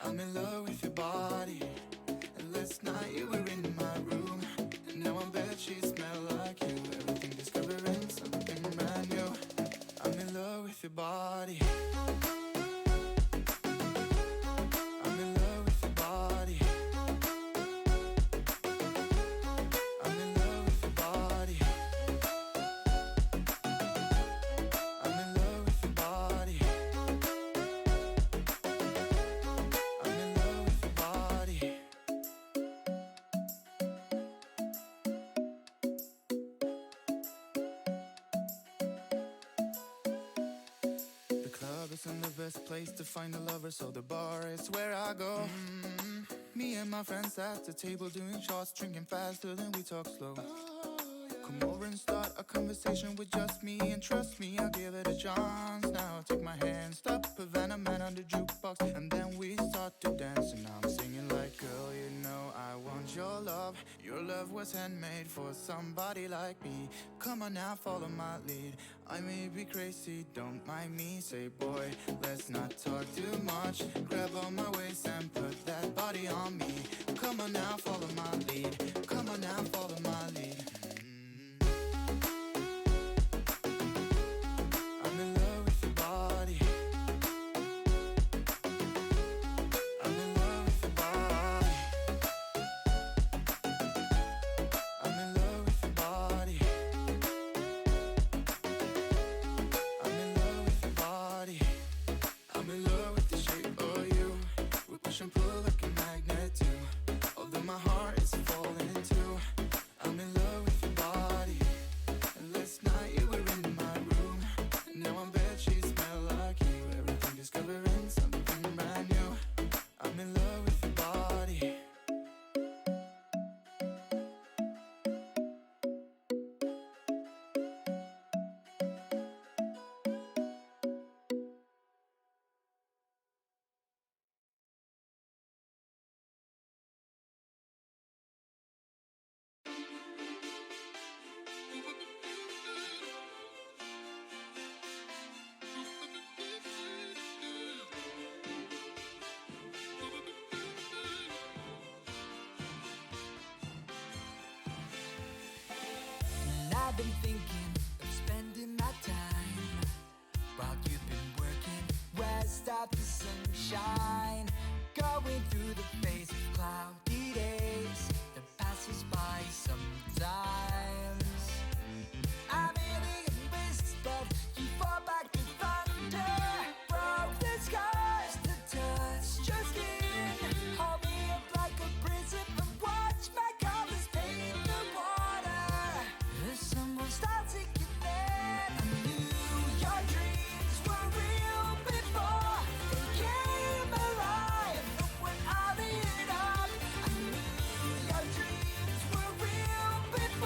I'm in love with your body. And last night you were in my room. And now I bet she smell like you. Everything discovering something brand new. I'm in love with your body. I'm in love with your body. I'm in love with your body. I'm in love with your body. I'm in love with your body. The club isn't the best place to find a lover, so the bar is where I go. Me and my friends at the table doing shots, drinking faster than we talk slow. Come over and start a conversation with just me, and trust me, I'll give it a chance. Now take my hand, stop Havana Man on the jukebox, and then we start to dance. And now I'm singing like, girl, you know I want your love. Your love was handmade for somebody like me. Come on now, follow my lead. I may be crazy, don't mind me. Say, boy, let's not talk too much. Grab on my waist and put that body on me. Come on now, follow my lead. Come on now, follow my lead. I'm in love with your body. I'm in love with your body. I'm in love with your body. I'm in love with your body. I'm in love with the shape of you. We push and pull like a magnet too. Although my heart is falling too. I'm in love with your body. And last night you were in my room. And now I bet she smell like you. Everything discovering something brand new. I'm in love with your body. And I've been thinking of spending my time while you've been working west of the sunshine, going through the phase of cloudy days that passes by sometimes. A million risks, but you fall back to thunder. Broke the scars to touch your skin. Hold me up like a prison and watch my colors paint the water. The sun will start sinking in. I knew your dreams were real before they came alive. But when I lit up, I knew your dreams were real before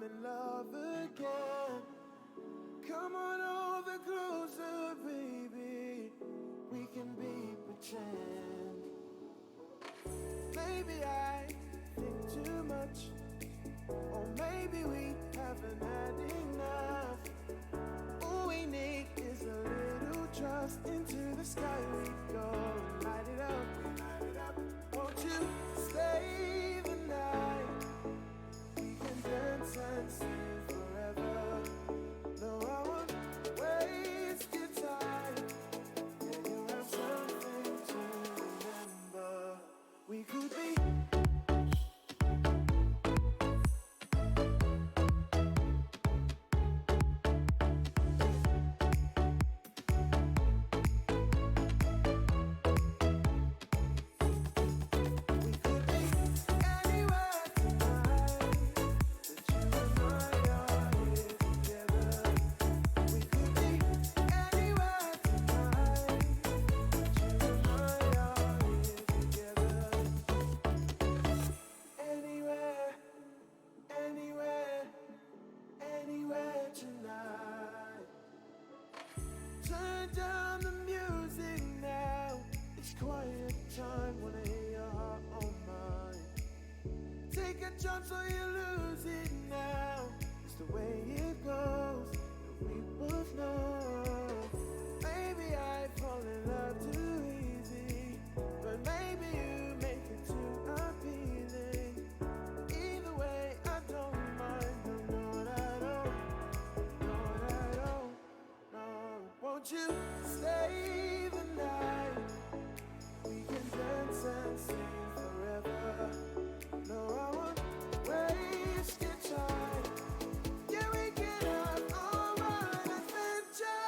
I'm in love again. Come on over closer, baby. We can be pretend. Maybe I think too much, or maybe we haven't had enough. All we need is a little trust. Into the sky we go and light it up. Won't you stay the night? We can dance and sing forever. No, I won't waste your time. Yeah, you have something to remember. We could be. Tonight, turn down the music now. It's quiet time, wanna hear your heart on mine. Take a jump so you lose it now. It's the way it goes, and we both know. Maybe I fall in love too easy, but maybe you make it too appealing. Either way, I don't mind. No, I don't. Won't you stay the night? We can dance and sing forever. No, I won't waste your time. Yeah, we can have all our adventure.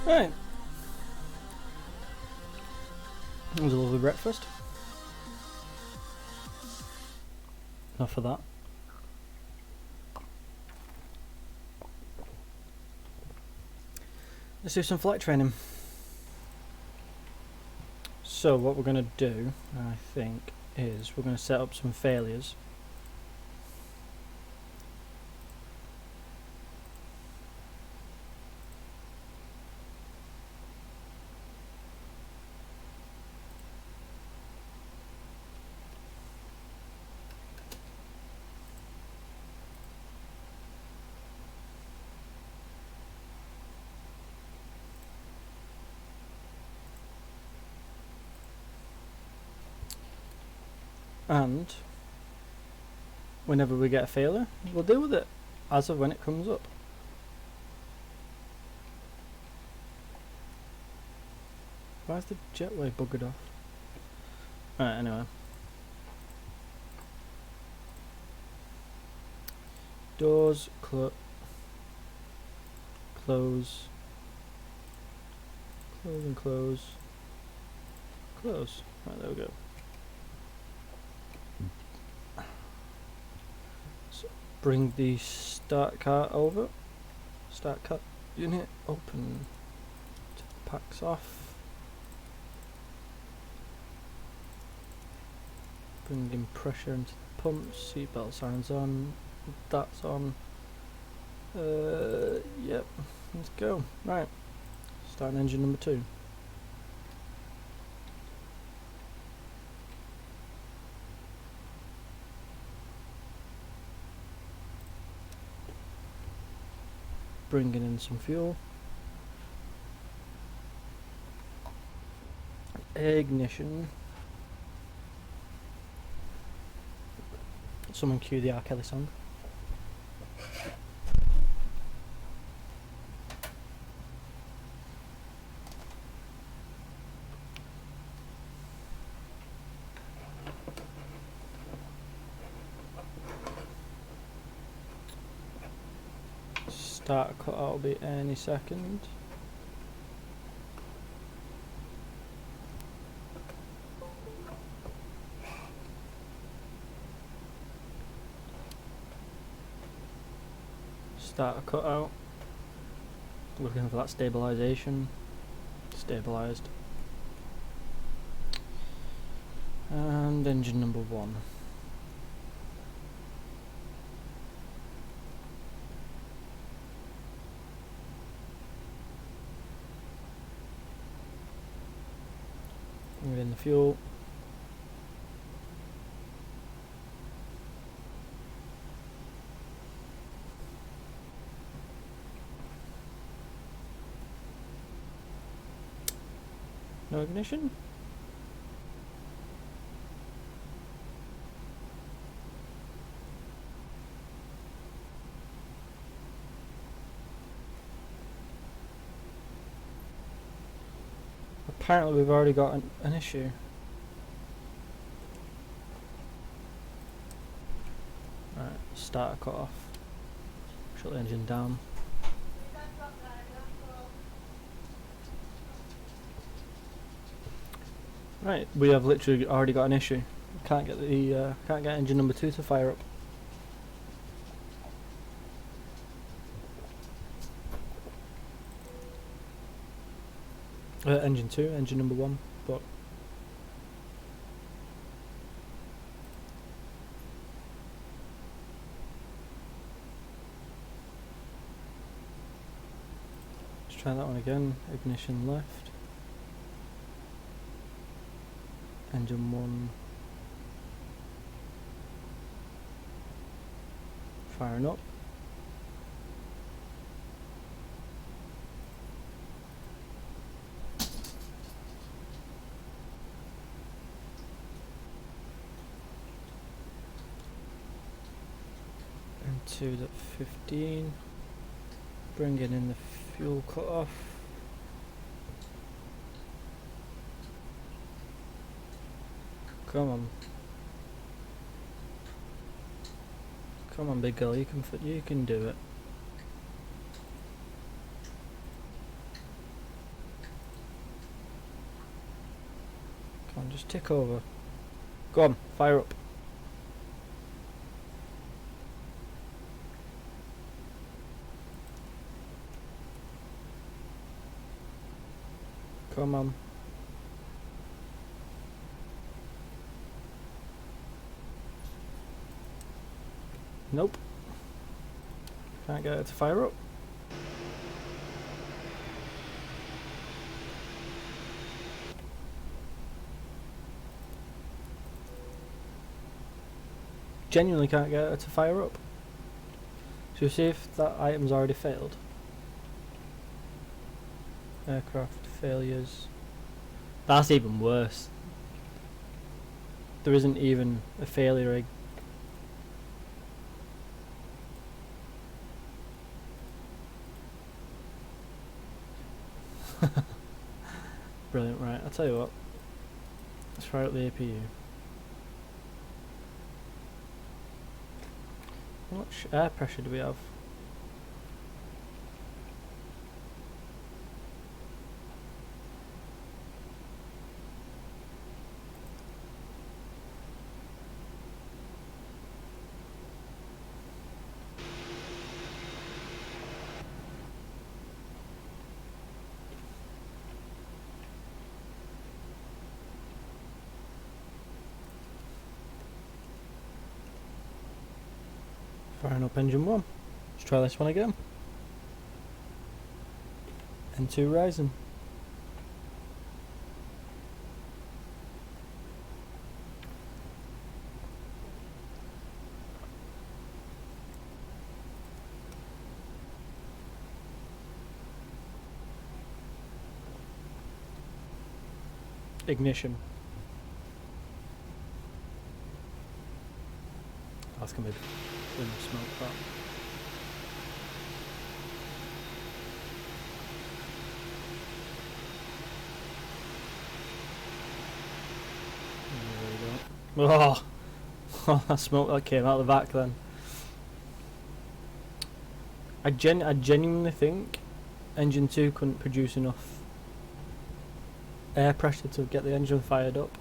Right. It was a lovely breakfast. Enough of that. Let's do some flight training. So what we're going to do, I think, is we're going to set up some failures. And whenever we get a failure, we'll deal with it as of when it comes up. Why is the jetway buggered off? Alright, anyway. Doors, close, close and close, close. Right, there we go. So bring the start cart over. Start cart unit open. Take the packs off. Bring in pressure into the pumps. Seatbelt signs on. That's on. Yep. Let's go. Right. Starting engine number 2. Bringing in some fuel. Ignition. Someone cue the R. Kelly song. Start cut out will be any second. Start a cut out. Looking for that stabilization. Stabilized. And engine number 1. Bring in the fuel. No ignition? Apparently we've already got an issue. Right, starter cut off. Shut the engine down. Right, we have literally already got an issue. Can't get the can't get engine number 2 to fire up. Engine 2, engine number 1, but let's try that one again. Ignition left. Engine 1 firing up. Into the 15. Bringing in the fuel cut off. Come on. Come on, big girl, you can do it. on, just tick over. Go on, fire up. Come on. Nope. Can't get it to fire up. Genuinely can't get it to fire up. So you see if that item's already failed. Aircraft failures. That's even worse. There isn't even a failure egg. Brilliant, right, I'll tell you what. Let's fire up the APU. How much air pressure do we have? Firing up engine 1. Let's try this one again. N2 rising. Ignition. That's gonna be smoke that. There we go. Oh, that smoke that came out the back then. I genuinely think engine 2 couldn't produce enough air pressure to get the engine fired up.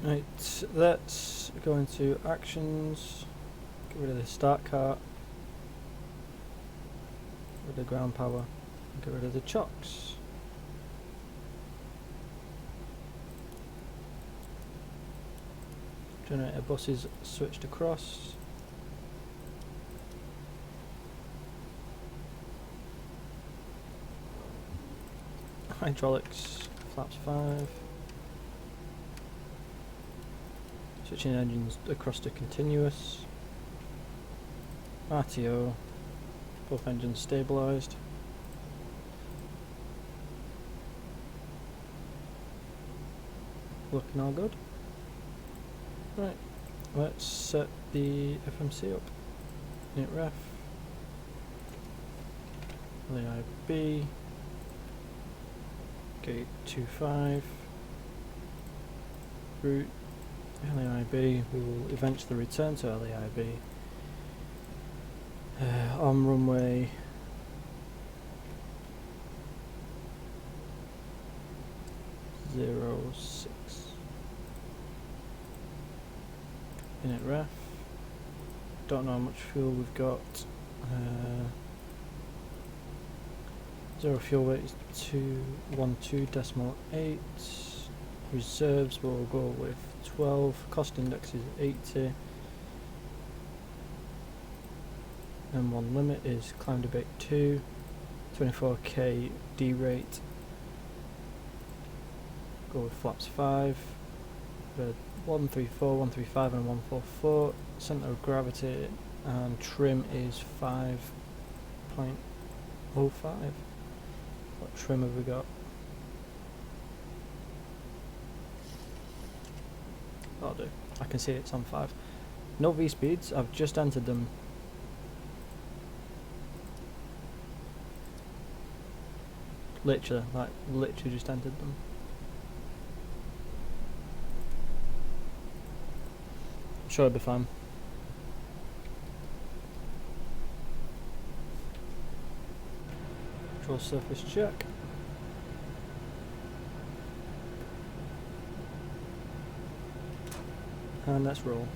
Right, let's go into actions, get rid of the start cart, get rid of the ground power, get rid of the chocks. Generator buses switched across. Hydraulics, flaps 5. Switching engines across to continuous. RTO, both engines stabilised. Looking all good. Right, let's set the FMC up. Unit ref. LAIB. Gate 25. Route LAIB. We will eventually return to LAIB. On runway 06. Unit ref. Don't know how much fuel we've got. Zero fuel weight is 212.8. Reserves will go with 12. Cost index is 80. M1 limit is climb debate 2. 24k D rate. Go with flaps 5. 134, 135 and 144. Centre of gravity and trim is 5.05. What trim have we got? That'll do. I can see it's on 5. No V speeds, I've just entered them. Literally just entered them. I'm sure it'll be fine. Control surface check. And let's roll.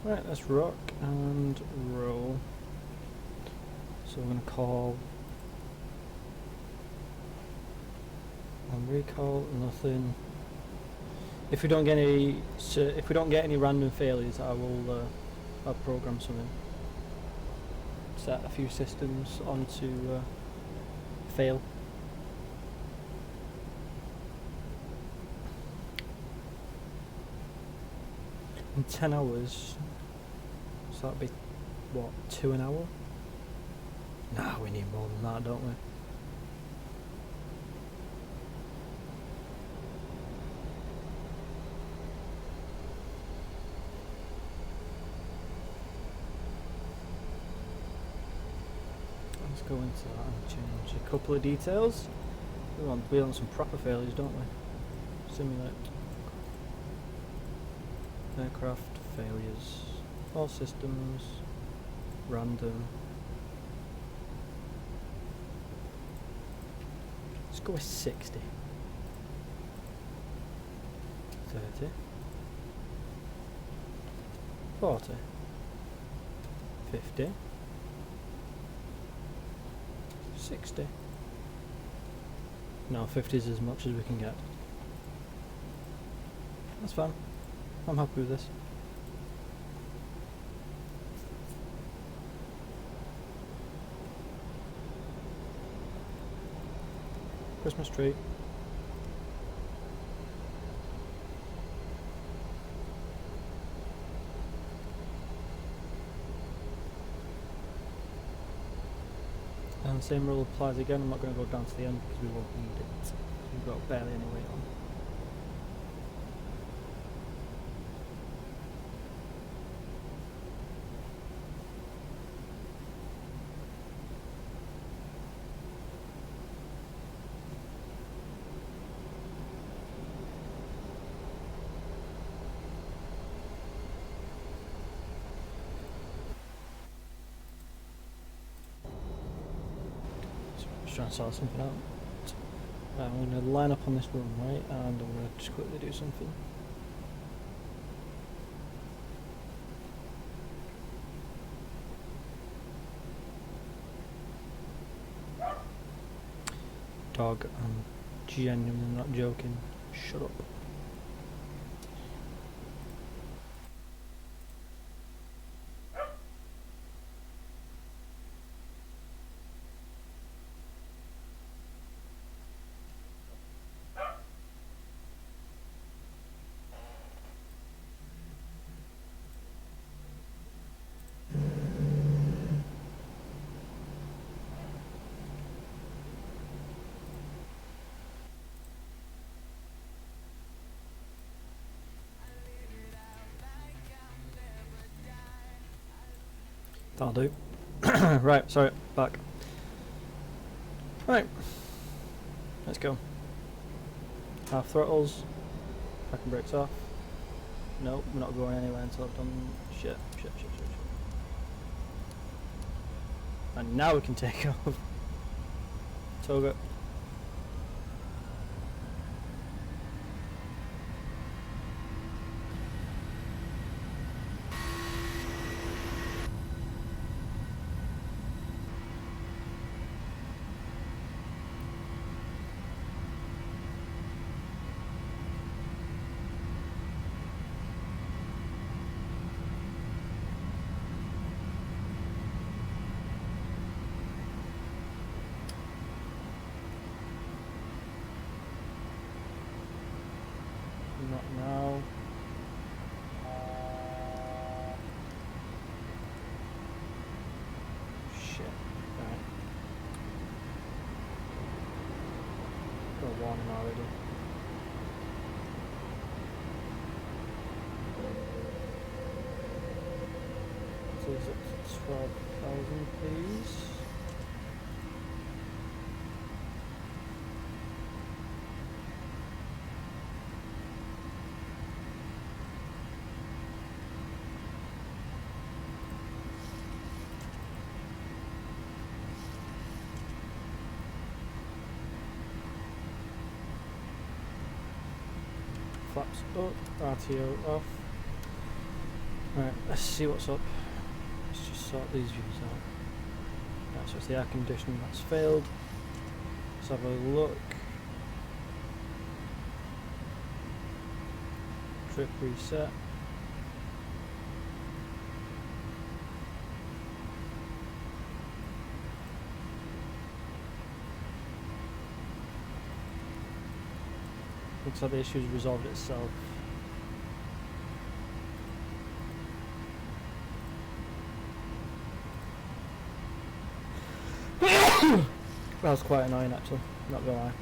Right, let's rock and roll. So we're going to call on recall, nothing. If we don't get any random failures, I will I'll program something. Set a few systems onto fail. In 10 hours, so that'd be, what, 2 an hour? Nah, we need more than that, don't we? Let's go into that and change a couple of details. We want some proper failures, don't we? Simulate. Aircraft failures. All systems. Random. Let's go with 60. 30. 40. 50. 60. No, 50 is as much as we can get. That's fine. I'm happy with this. Christmas tree. And the same rule applies again. I'm not going to go down to the end because we won't need it. We've got barely any weight on. Just trying to sort something out. Right, I'm going to line up on this runway and I'm going to just quickly do something. Dog, I'm genuinely not joking. Shut up. That'll do. Right, sorry, back. Right, let's go. Half throttles, back and brakes off. Nope, we're not going anywhere until I've done shit. And now we can take off. Toga. morning already. So is it 12,000 please? Flaps up, RTO off. Right, let's see what's up. Let's just sort these views out. Right, so it's the air conditioning that's failed. Let's have a look. Trip reset. Looks like the issue's resolved itself. That was quite annoying actually, not gonna lie.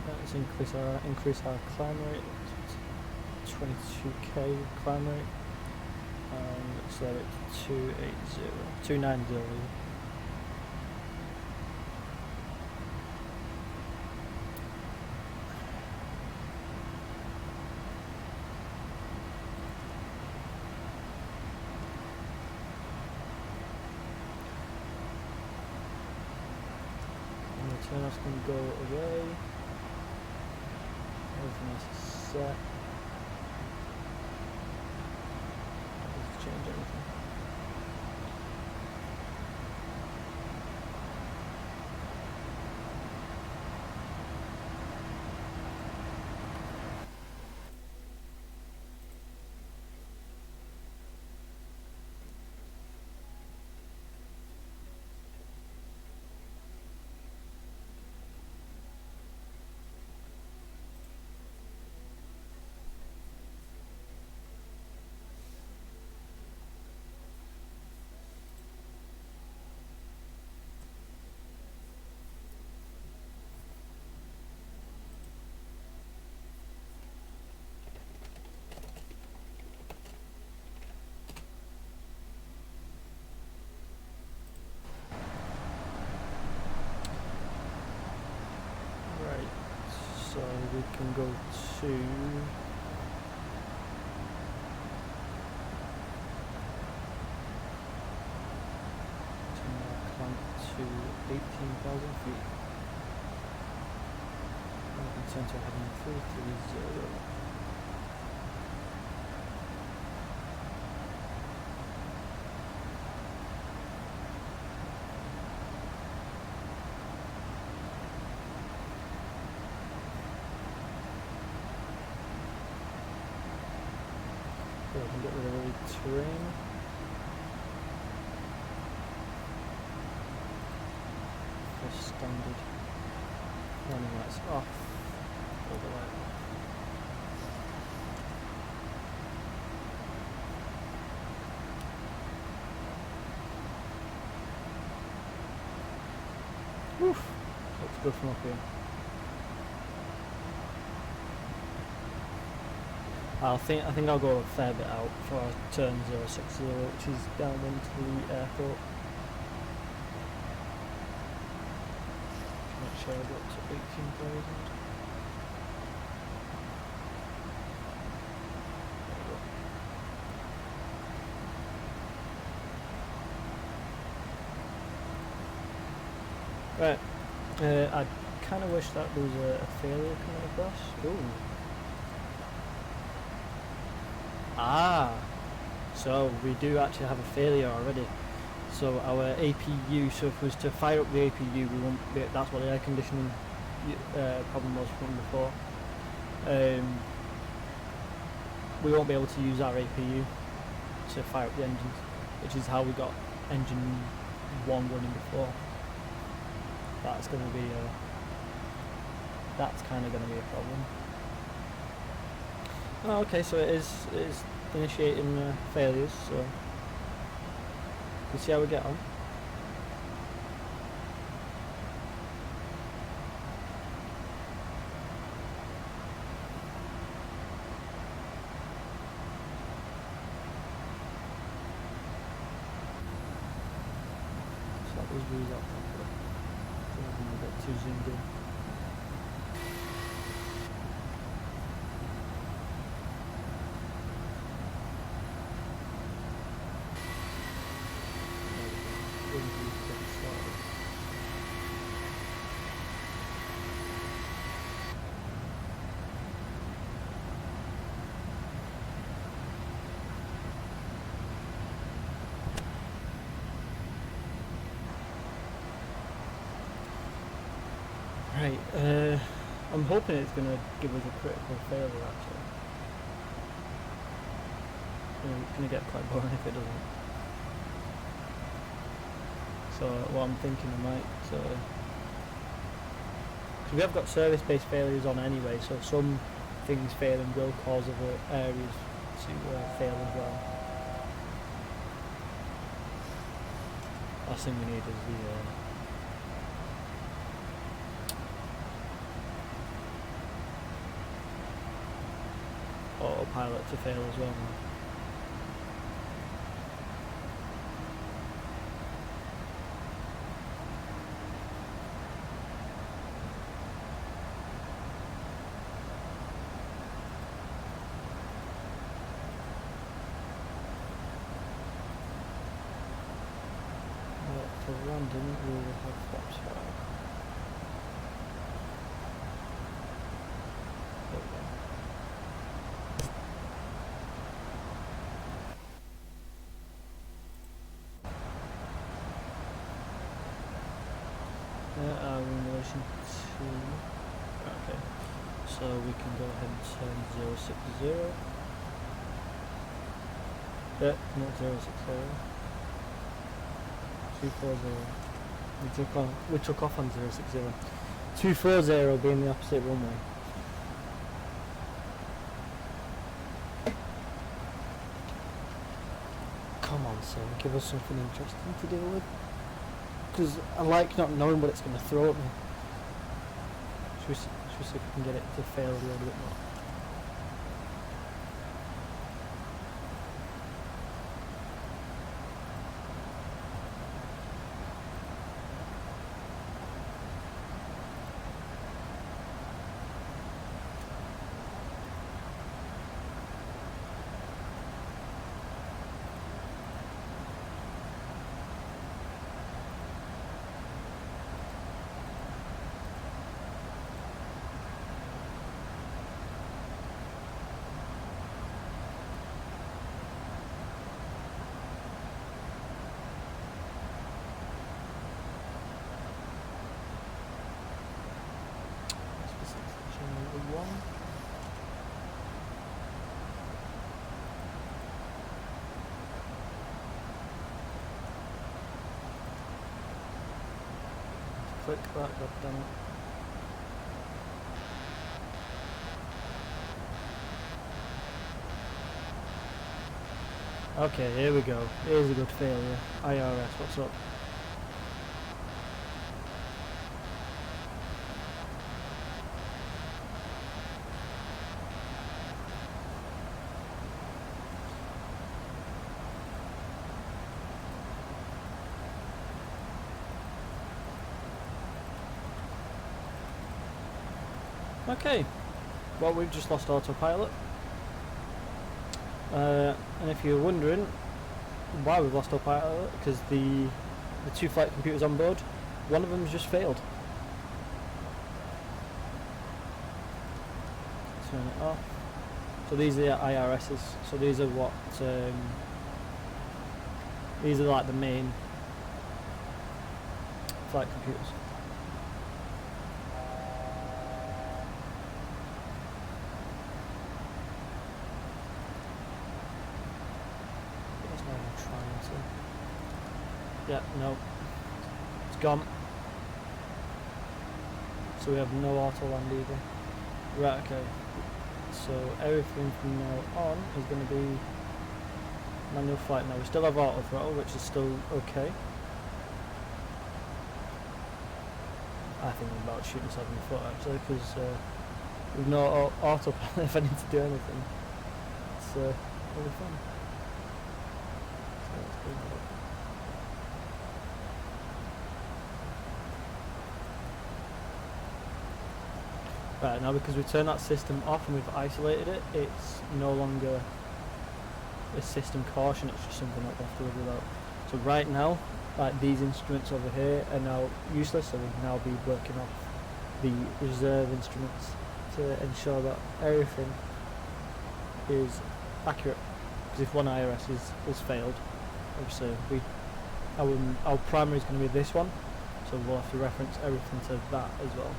Let's increase our climb rate. 22k climb rate, and let's let it 290. And the turn offs can go away. Everything else is set. Change anything. So we can go to climb to 18,000 feet. And we can turn to heading 330. So I can get rid of the terrain. For standard. Warning lights off. All the light off. Woof! Looks good from up here. I think I'll go a fair bit out for turn 060, which is down into the airport. Make sure I go up to 18,000. Right, I kind of wish that there was a failure coming across. Ooh. Ah, so we do actually have a failure already. So our APU, so if we was to fire up the APU, we won't be, that's what the air conditioning problem was from before. We won't be able to use our APU to fire up the engines, which is how we got engine 1 running before. That's going to be that's kind of going to be a problem. Oh, okay, so it is initiating failures, so we'll see how we get on. So that was really up properly. I think I'm a bit too zoomed in. Right, I'm hoping it's going to give us a critical failure actually. It's going to get quite boring if it doesn't. So what I'm thinking I might, cause we have got service-based failures on anyway, so some things failing will cause other areas to fail as well. Last thing we need is the autopilot to fail as well. For London, we will have flaps for in relation to... Okay, so we can go ahead and turn 060. Not 060. 240. We took off on 060. 240 being the opposite runway. Come on, son, give us something interesting to deal with. Because I like not knowing what it's going to throw at me. Should we see if we can get it to fail a little bit more? Click that, goddammit. Okay, here we go. Here's a good failure. IRS, what's up? Okay, well, we've just lost autopilot. And if you're wondering why we've lost autopilot, because the two flight computers on board, one of them's just failed. Turn it off. So these are the IRSs. So these are what these are like the main flight computers. Yeah, no, it's gone. So we have no auto land either. Right, okay. So everything from now on is going to be manual flight. Now we still have auto throttle, which is still okay. I think I'm about to shoot myself in the foot actually, because with no autopilot, if I need to do anything, it's really fun. So let's bring that up. Right, now because we've turned that system off and we've isolated it, it's no longer a system caution, it's just something that we have to live without. So right now, like these instruments over here are now useless, so we can now be working off the reserve instruments to ensure that everything is accurate. Because if one IRS is failed, obviously our primary is going to be this one, so we'll have to reference everything to that as well.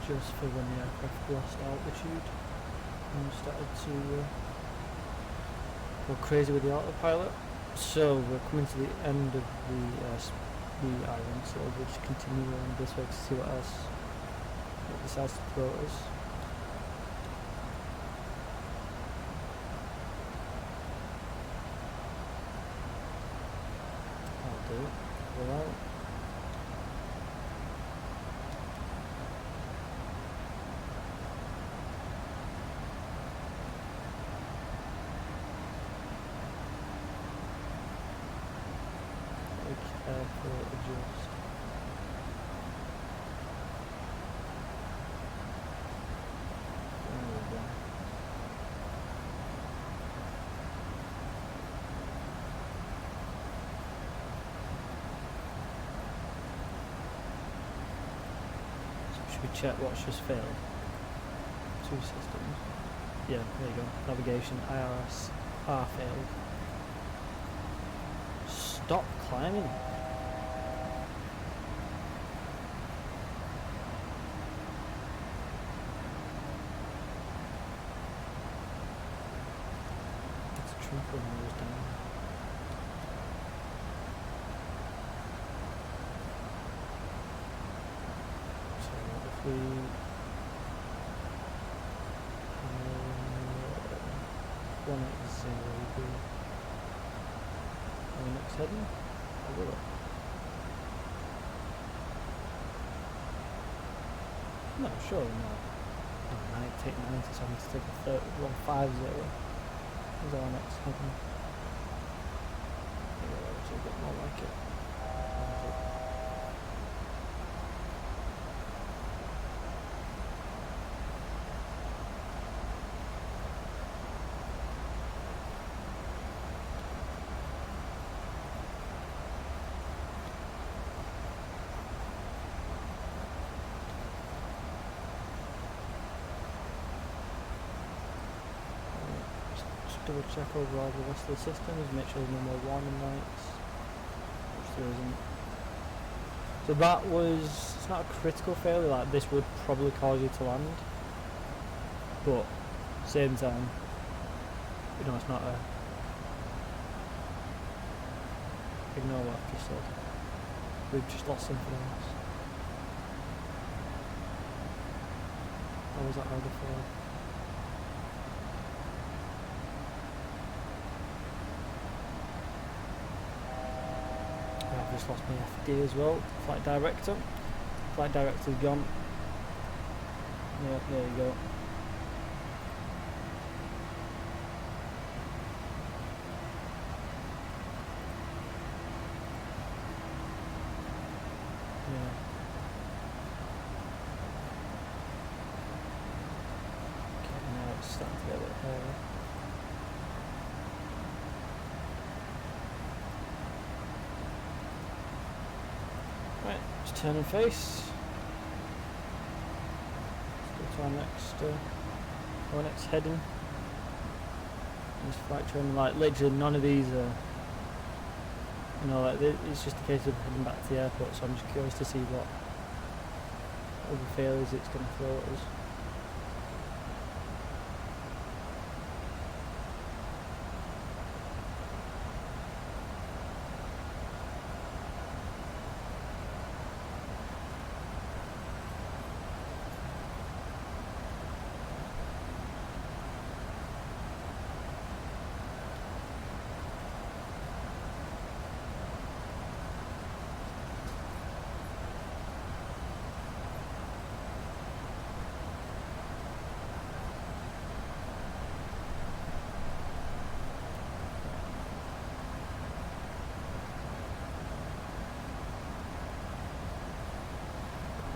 Just for when the aircraft lost altitude and started to go crazy with the autopilot. So we're coming to the end of the island, so we'll just continue around this way to see what else it decides to throw at us. I'll do it. Go out. Careful adjust. There we go. So should we check what's just failed? Two systems. Yeah, there you go. Navigation, IRS, are failed. Stop climbing. Trooper moves down. So if we one at 0, we do our next heading. I'll do it. No, surely not. Oh, take 90, so I need to take a 150. Is our next heading. Yeah, it's a bit more like it. Double check overall the rest of the systems, make sure there's no more warning lights, which there isn't. So that was, it's not a critical failure, like this would probably cause you to land, but same time, you know, it's not a, ignore what I've just said, we've just lost something else. How was that hard to fail? I've just lost my FD as well. Flight director. Flight director's gone. Yeah, there you go. Yeah. Okay, now it's starting to get a bit hairy. Right, let's turn and face. Let's go to our next heading. This flight training, like literally none of these are You know, like it's just a case of heading back to the airport, so I'm just curious to see what other failures it's going to throw at us.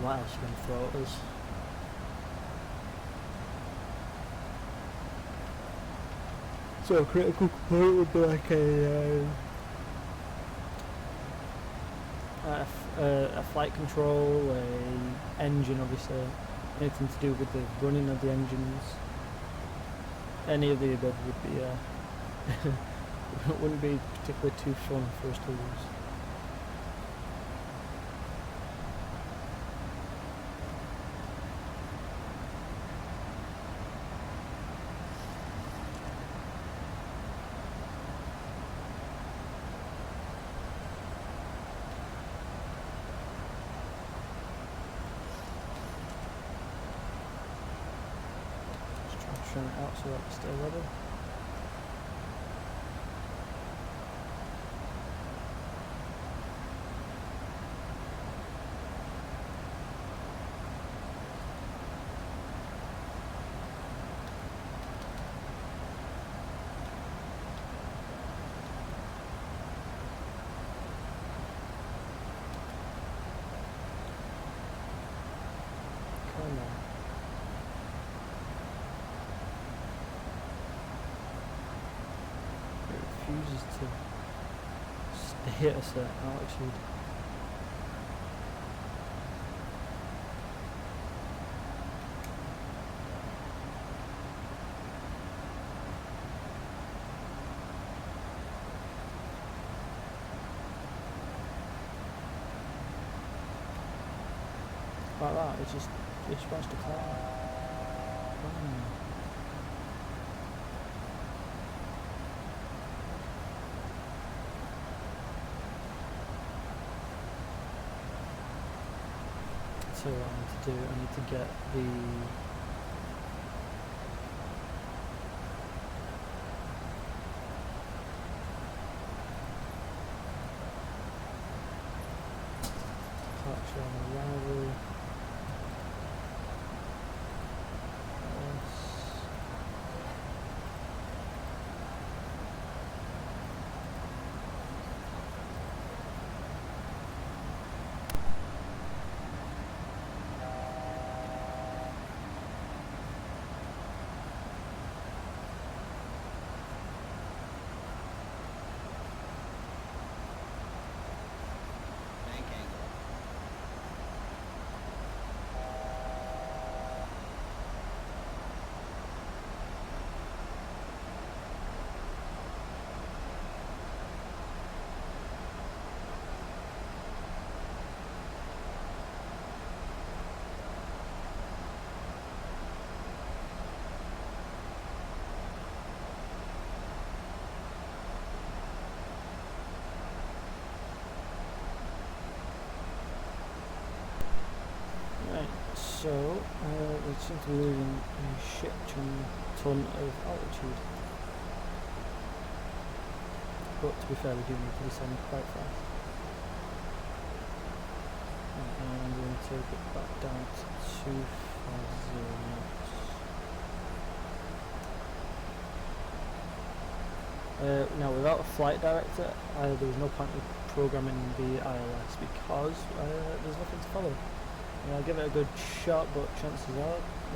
What else are you going to throw at us? So a critical component would be like a flight control, a engine obviously, anything to do with the running of the engines. Any of the above would be wouldn't be particularly too fun for us to lose. Trim it out so that it's still level. Come on. Refuses to stay at a certain altitude. Like that, it just wants to climb. So what I need to do, I need to get the departure on arrival. Bank angle. Right, so we seem to be losing a shit ton of altitude. But to be fair, we do need to descend quite fast. And I'm going to take it back down to 250 knots. Now, without a flight director, there was no point in programming the ILS because there's nothing to follow. I'll give it a good shot, but chances are I'm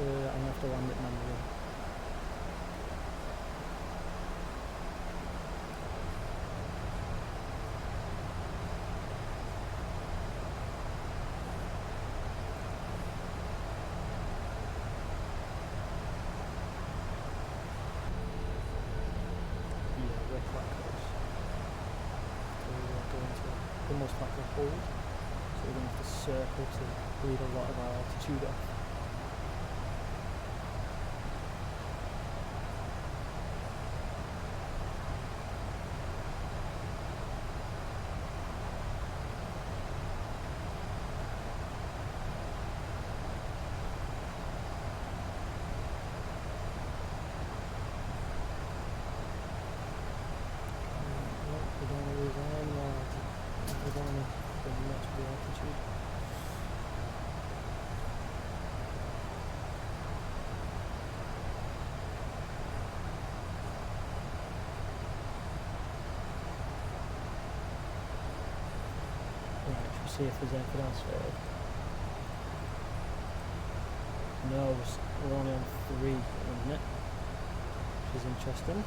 going to have to land it manually. Yeah, we're quite close. So we're going almost like a hold, so we're going to have to circle to bleed a lot of our altitude off. We don't want to lose any more altitude. We don't want to go much of the altitude. Right, should we see if there's anything else there? No, we're only on 3 at the minute, which is interesting.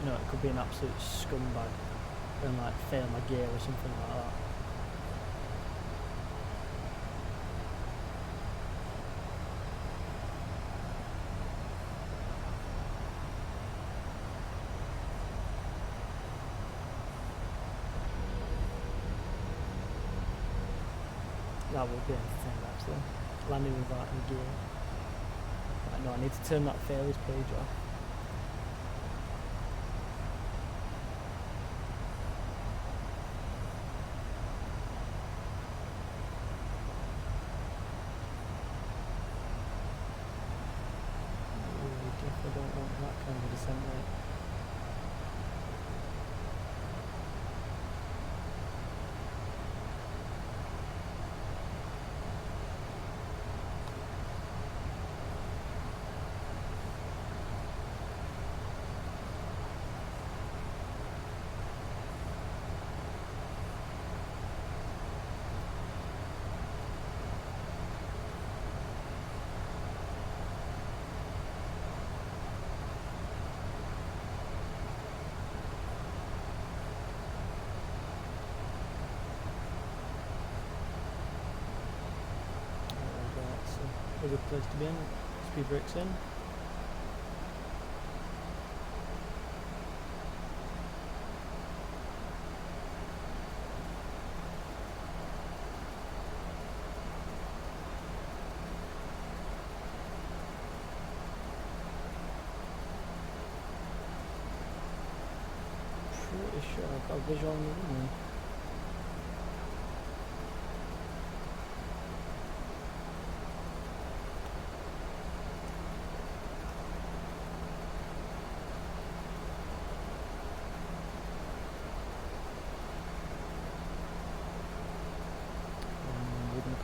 You know, it could be an absolute scumbag and like fail my gear or something like that. That would be entertaining actually. Landing without any gear. Right, no, I need to turn that failures page off. I don't want that kind of descent rate. A good place to be in. Speed brakes in. Pretty sure I've got a visual on the runway.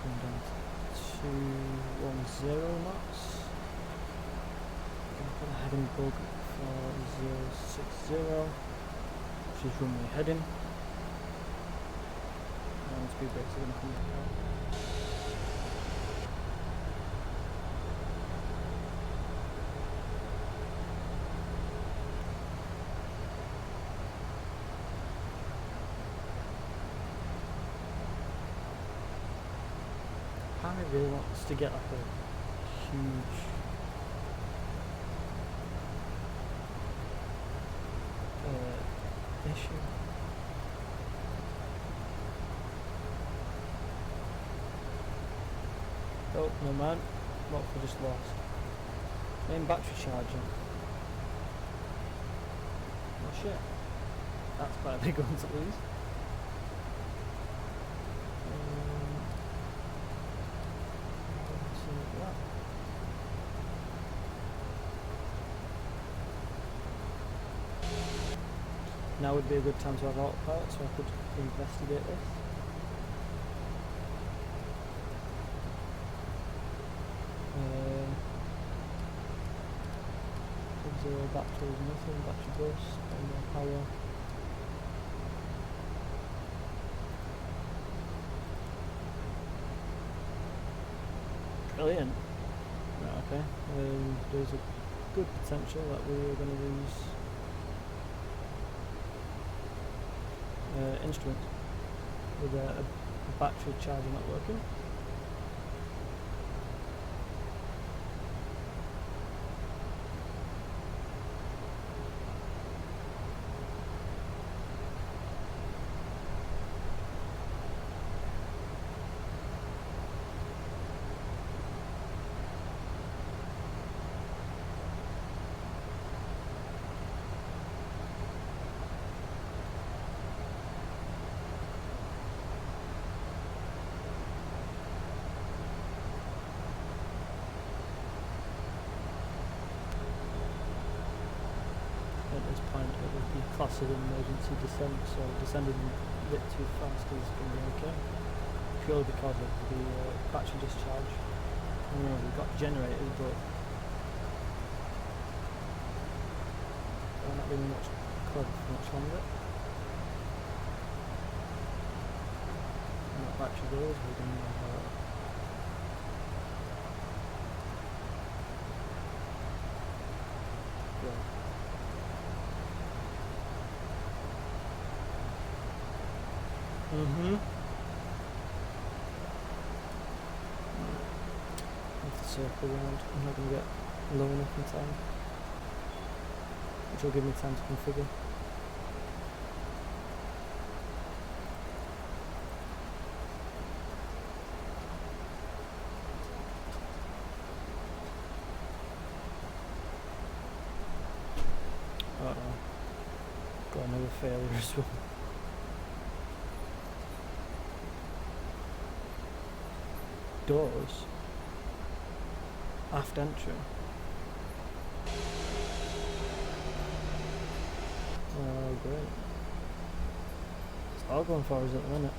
Come down to 210 knots. Gonna put a heading bug for 060, which is runway heading. And speed brakes are gonna come back out. I really want us to get like a huge issue. Oh, no man, what have we just lost? Main battery charging. Oh shit, that's quite a big one to lose. Now would be a good time to have autopilot, so I could investigate this. Zero batteries, nothing, battery burst, and more power. Brilliant. Right, okay. There's a good potential that we're going to lose instrument with a battery charger not working. point it would be classed as an emergency descent, so descending a bit too fast is going to be okay. Purely because of the battery discharge. I know we've got generators, but they're not really much clever for much longer. And that battery goes, we're going to have to circle around. I'm not going to get low enough in time, which will give me time to configure. Got another failure as well. Doors. Aft entry. Oh, great. It's all going for us at the minute.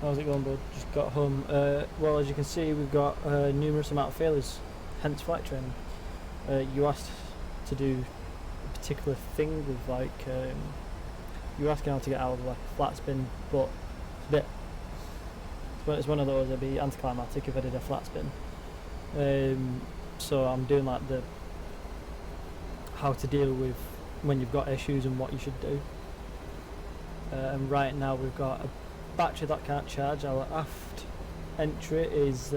How's it going, bud? Just got home. Well, as you can see, we've got numerous amount of failures, hence flight training. You asked to do a particular thing with like, you were asking how to get out of like a flat spin, but it's one of those that'd be anticlimactic if I did a flat spin. So I'm doing like the how to deal with when you've got issues and what you should do. And right now we've got a battery that can't charge. Our aft entry is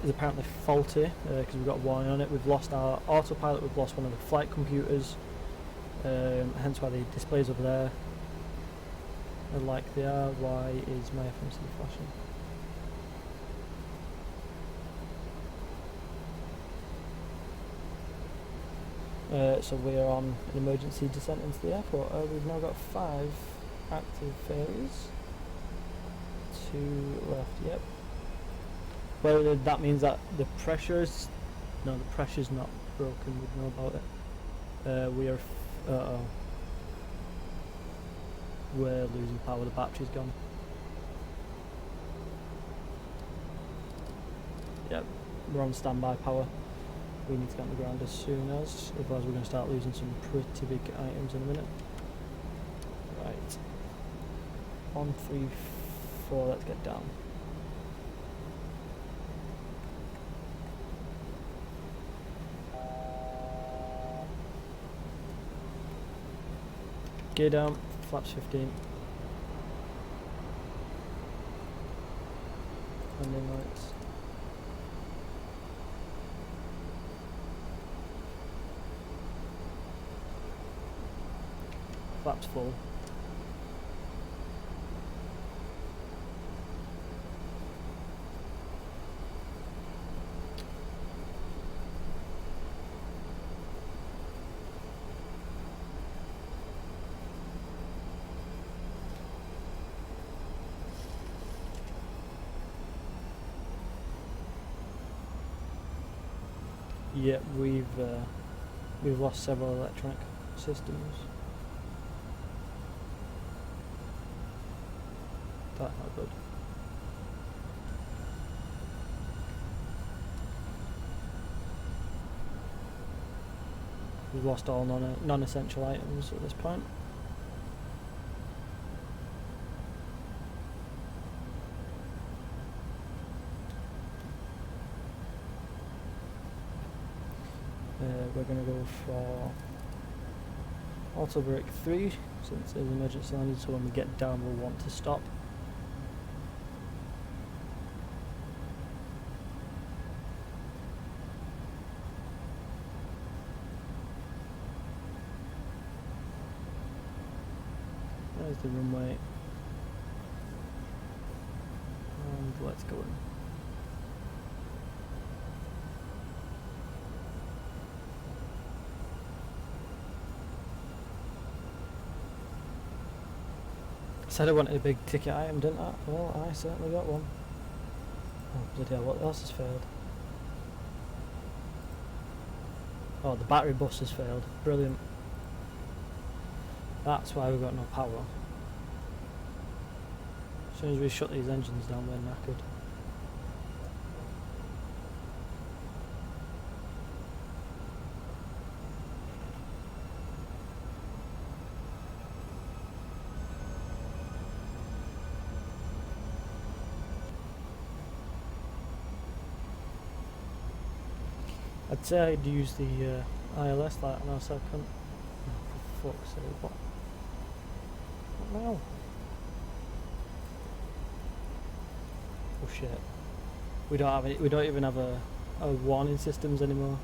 apparently faulty because we've got a warning on it. We've lost our autopilot, we've lost one of the flight computers, hence why the display's over there are like they are. Why is my FMC flashing? So we are on an emergency descent into the airport. We've now got 5 active failures. 2 left, yep. Well, that means that the pressure's not broken, we'd know about it. We're losing power, the battery's gone. Yep, we're on standby power. We need to get on the ground as soon as, otherwise we're going to start losing some pretty big items in a minute. Right. 1, 3, 4, let's get down. Gear down, flaps 15. Landing lights. Flaps full. Yeah, we've lost several electronic systems. That's not good. We've lost all non-essential items at this point. We're going to go for auto brake 3 since there's emergency landing, so when we get down we'll want to stop. There's the runway, and let's go in. Said I wanted a big ticket item, didn't I? Well, I certainly got one. Oh bloody hell, what else has failed? Oh, the battery bus has failed. Brilliant. That's why we've got no power. As soon as we shut these engines down, we're knackered. I'd say I'd use the ILS light on our second. Oh, for fuck's sake, what now? Oh shit. We don't have any, we don't even have a warning systems anymore.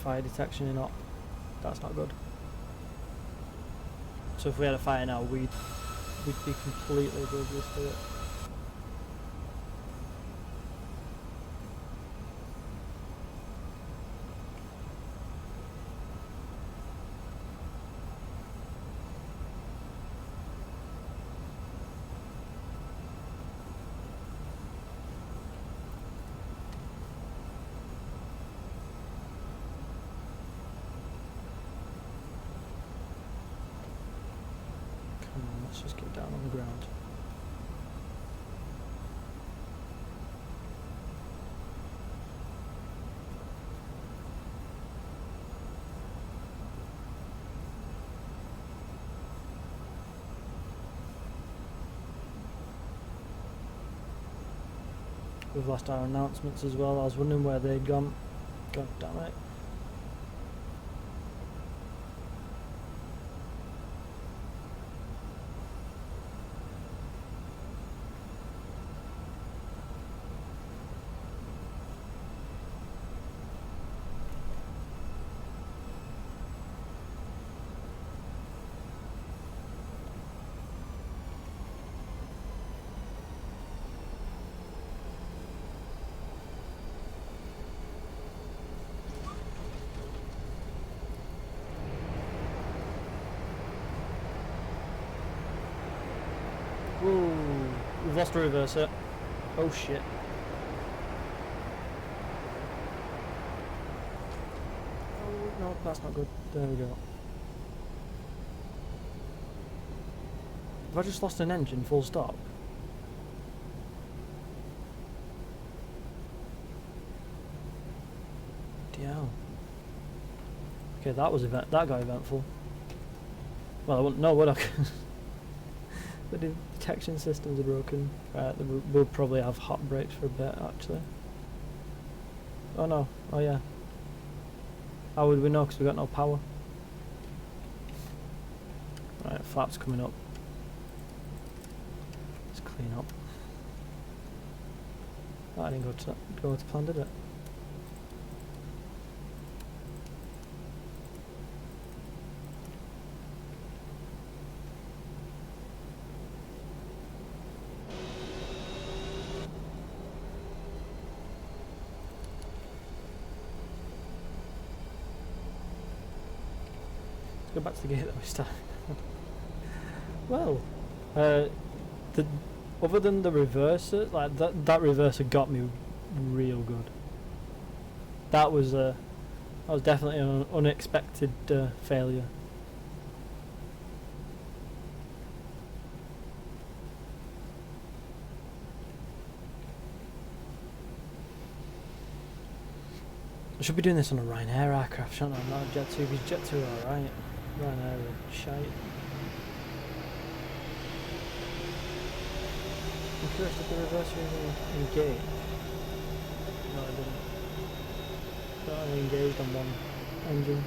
Fire detection in op. That's not good. So if we had a fire now, we'd be completely oblivious to it. Let's just get down on the ground. We've lost our announcements as well. I was wondering where they'd gone. God damn it. Ooh, we've lost a reverser. Oh shit. Oh no, that's not good. There we go. Have I just lost an engine full stop? DL. Okay, that was that got eventful. Well, I wouldn't know, would I? The detection systems are broken. Right, we'll probably have hot brakes for a bit, actually. Oh no, oh yeah. How would we know? Because we got no power. Right, flaps coming up. Let's clean up. That didn't go to plan, did it? Go back to the gate that we started. Well, other than the reverser, like that reverser got me real good. That was definitely an unexpected failure. I should be doing this on a Ryanair aircraft, shouldn't I? Not a Jet 2, because Jet 2 are alright. Ryanair are shite. I'm curious if the reverser is engaged. No, I didn't. Got only engaged on one engine.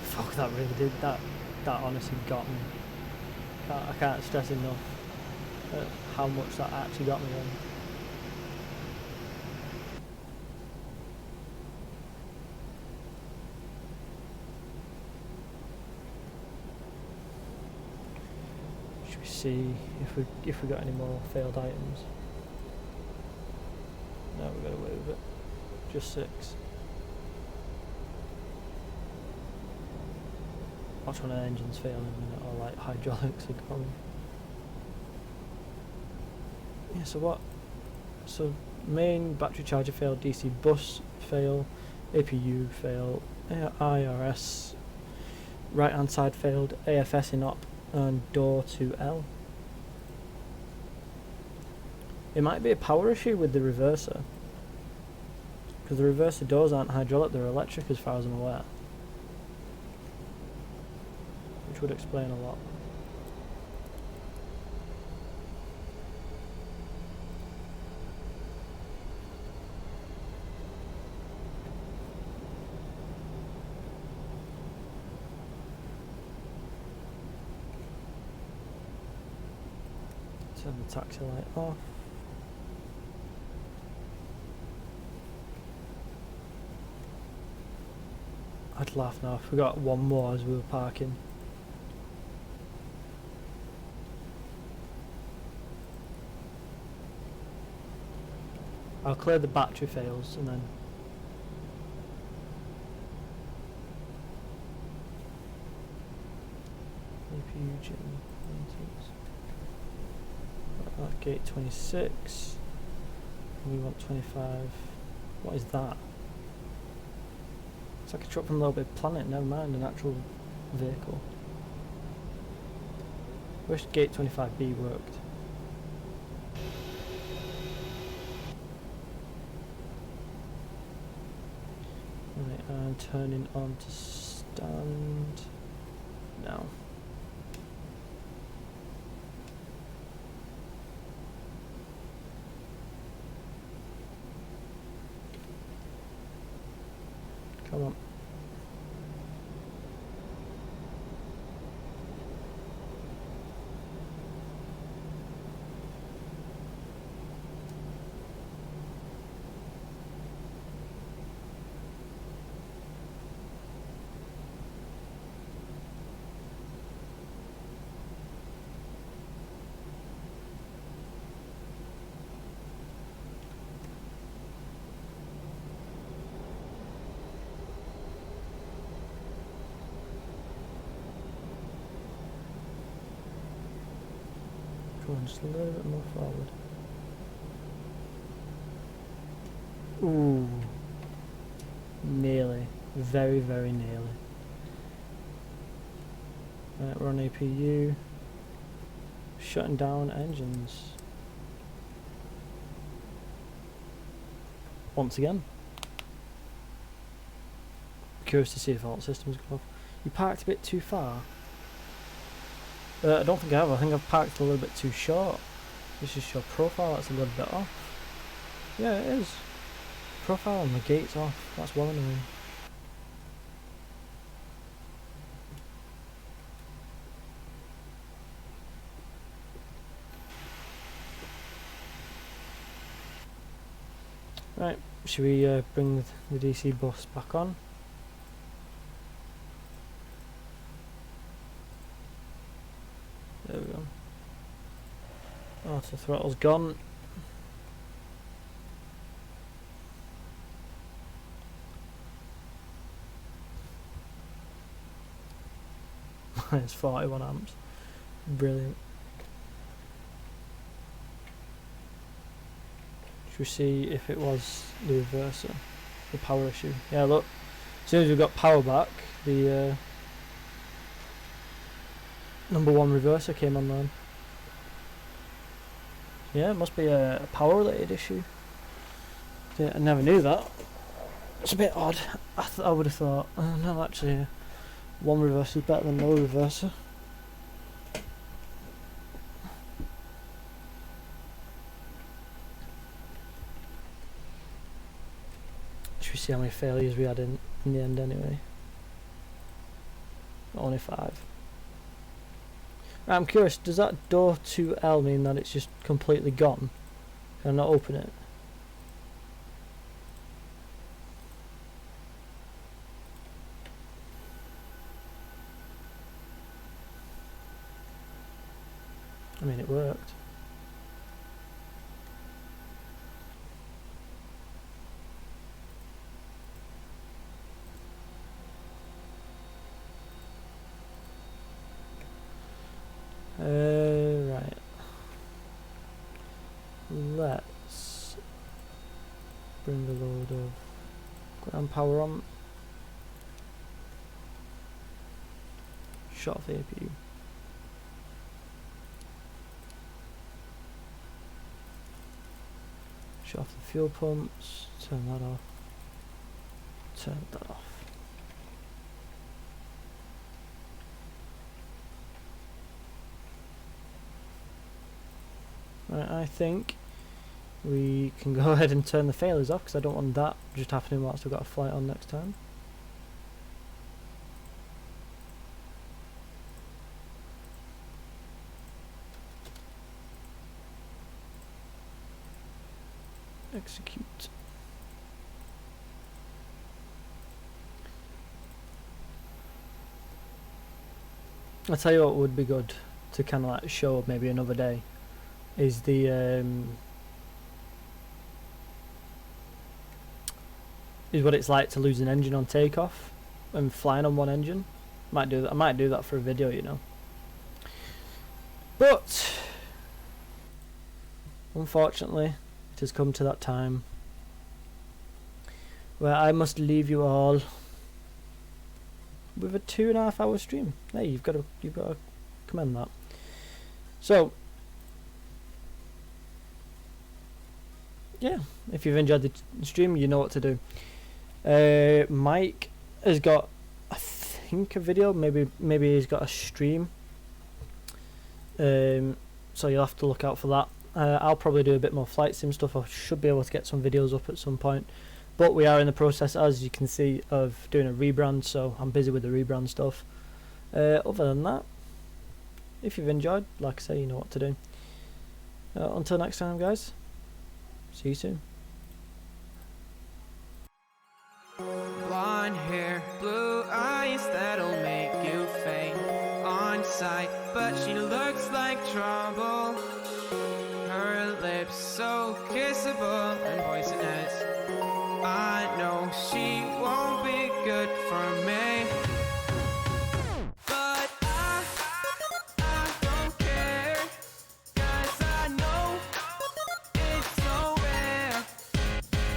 Fuck, that really did. That honestly got me. I can't stress enough how much that actually got me then. See if we got any more failed items. No, we got away with it. Just 6. Watch when an engine's failing a minute, or like hydraulics are going. Yeah, so what So main battery charger failed, DC bus fail, APU fail, IRS right hand side failed, AFS in op, and door to L. It might be a power issue with the reverser, because the reverser doors aren't hydraulic, they're electric as far as I'm aware, which would explain a lot. Turn the taxi light off. I'd laugh now if we got one more as we were parking. I'll clear the battery fails and then APU gym maintenance. That gate 26. We want 25. What is that? It's like a truck from Little Big Planet, never mind, an actual vehicle. Wish gate 25B worked. Right, I'm turning on to stand now. Come on. Come on, just a little bit more forward. Ooh. Nearly. Very, very nearly. Right, we're on APU. Shutting down engines. Once again. Curious to see if all systems go off. You parked a bit too far. I don't think I have. I think I've parked a little bit too short. This is your profile. That's a little bit off. Yeah, it is. Profile and the gate's off. That's well annoying. Right, should we bring the DC bus back on? There we go. Oh, the throttle's gone. It's 41 amps. Brilliant. Should we see if it was the reverser, the power issue? Yeah, look. As soon as we got power back, the number one reverser came online. Yeah, it must be a power related issue. Yeah, I never knew that. It's a bit odd. I would have thought, no, actually, one reverser is better than no reverser. Should we see how many failures we had in the end anyway? Only 5. Right, I'm curious, does that door 2L mean that it's just completely gone? Can I not open it? I mean, it worked. Right. Let's And power on. Shut off the APU. Shut off the fuel pumps. Turn that off. Turn that off. Right, I think we can go ahead and turn the failures off because I don't want that just happening whilst I've got a flight on next time. Execute. I'll tell you what would be good to kind of like show maybe another day is the is what it's like to lose an engine on takeoff and flying on one engine. Might do that. I might do that for a video, you know. But unfortunately, it has come to that time where I must leave you all with a 2.5 hour stream. Hey, you've got to commend that. So yeah, if you've enjoyed the stream, you know what to do. Mike has got, I think, a video. Maybe he's got a stream. So you'll have to look out for that. I'll probably do a bit more flight sim stuff. I should be able to get some videos up at some point. But we are in the process, as you can see, of doing a rebrand. So I'm busy with the rebrand stuff. Other than that, if you've enjoyed, like I say, you know what to do. Until next time, guys. See you soon. Blonde hair, blue eyes, that'll make you faint on sight. But she looks like trouble. Her lips so kissable and poisonous. I know she won't be good for me. But I don't care, 'cause I know it's so rare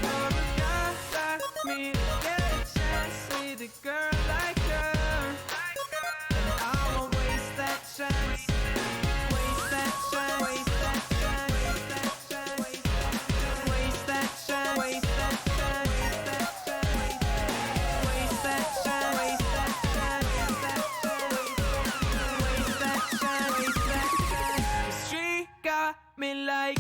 for a guy like me to get a chance to see the girl like her. And I won't waste that chance. Waste that chance. Waste that chance. Waste that chance. Waste that chance. Waste that chance. Waste that chance. Waste that chance. Waste that chance. Waste that chance. 'Cause she got me like.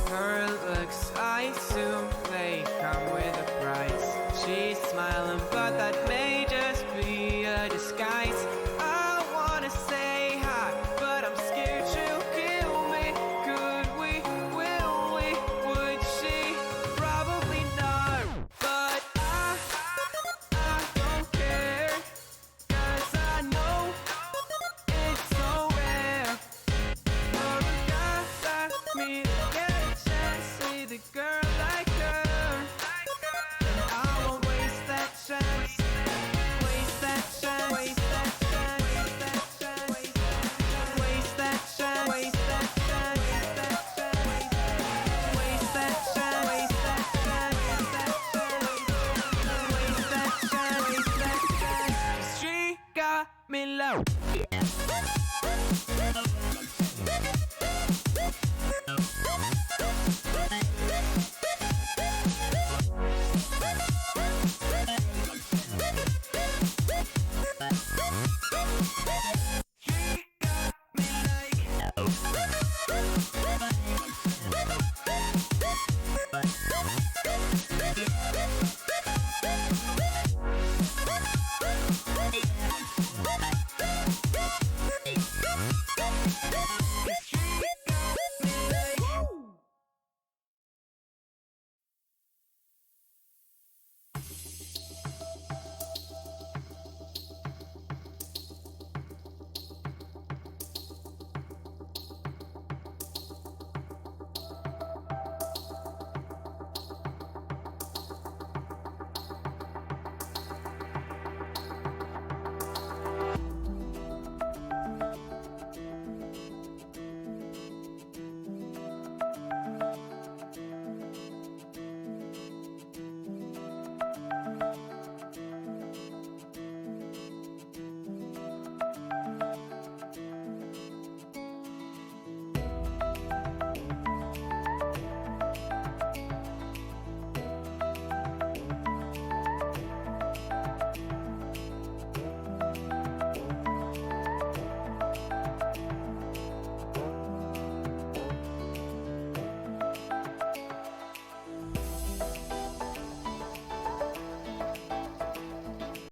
Her looks, I assume they come with a price. She's smiling, but that may just be a disguise. I wanna say hi, but I'm scared she'll kill me. Could we? Will we? Would she? Probably not. But I don't care, 'cause I know it's so rare for a guy like me to get a chance to see the girl like her. And I won't waste that chance. Waste that chance. Waste that chance. Waste that chance. Waste that chance. Waste that chance. Waste that chance. Waste that chance. Waste that chance. Waste that chance. 'Cause she got me low.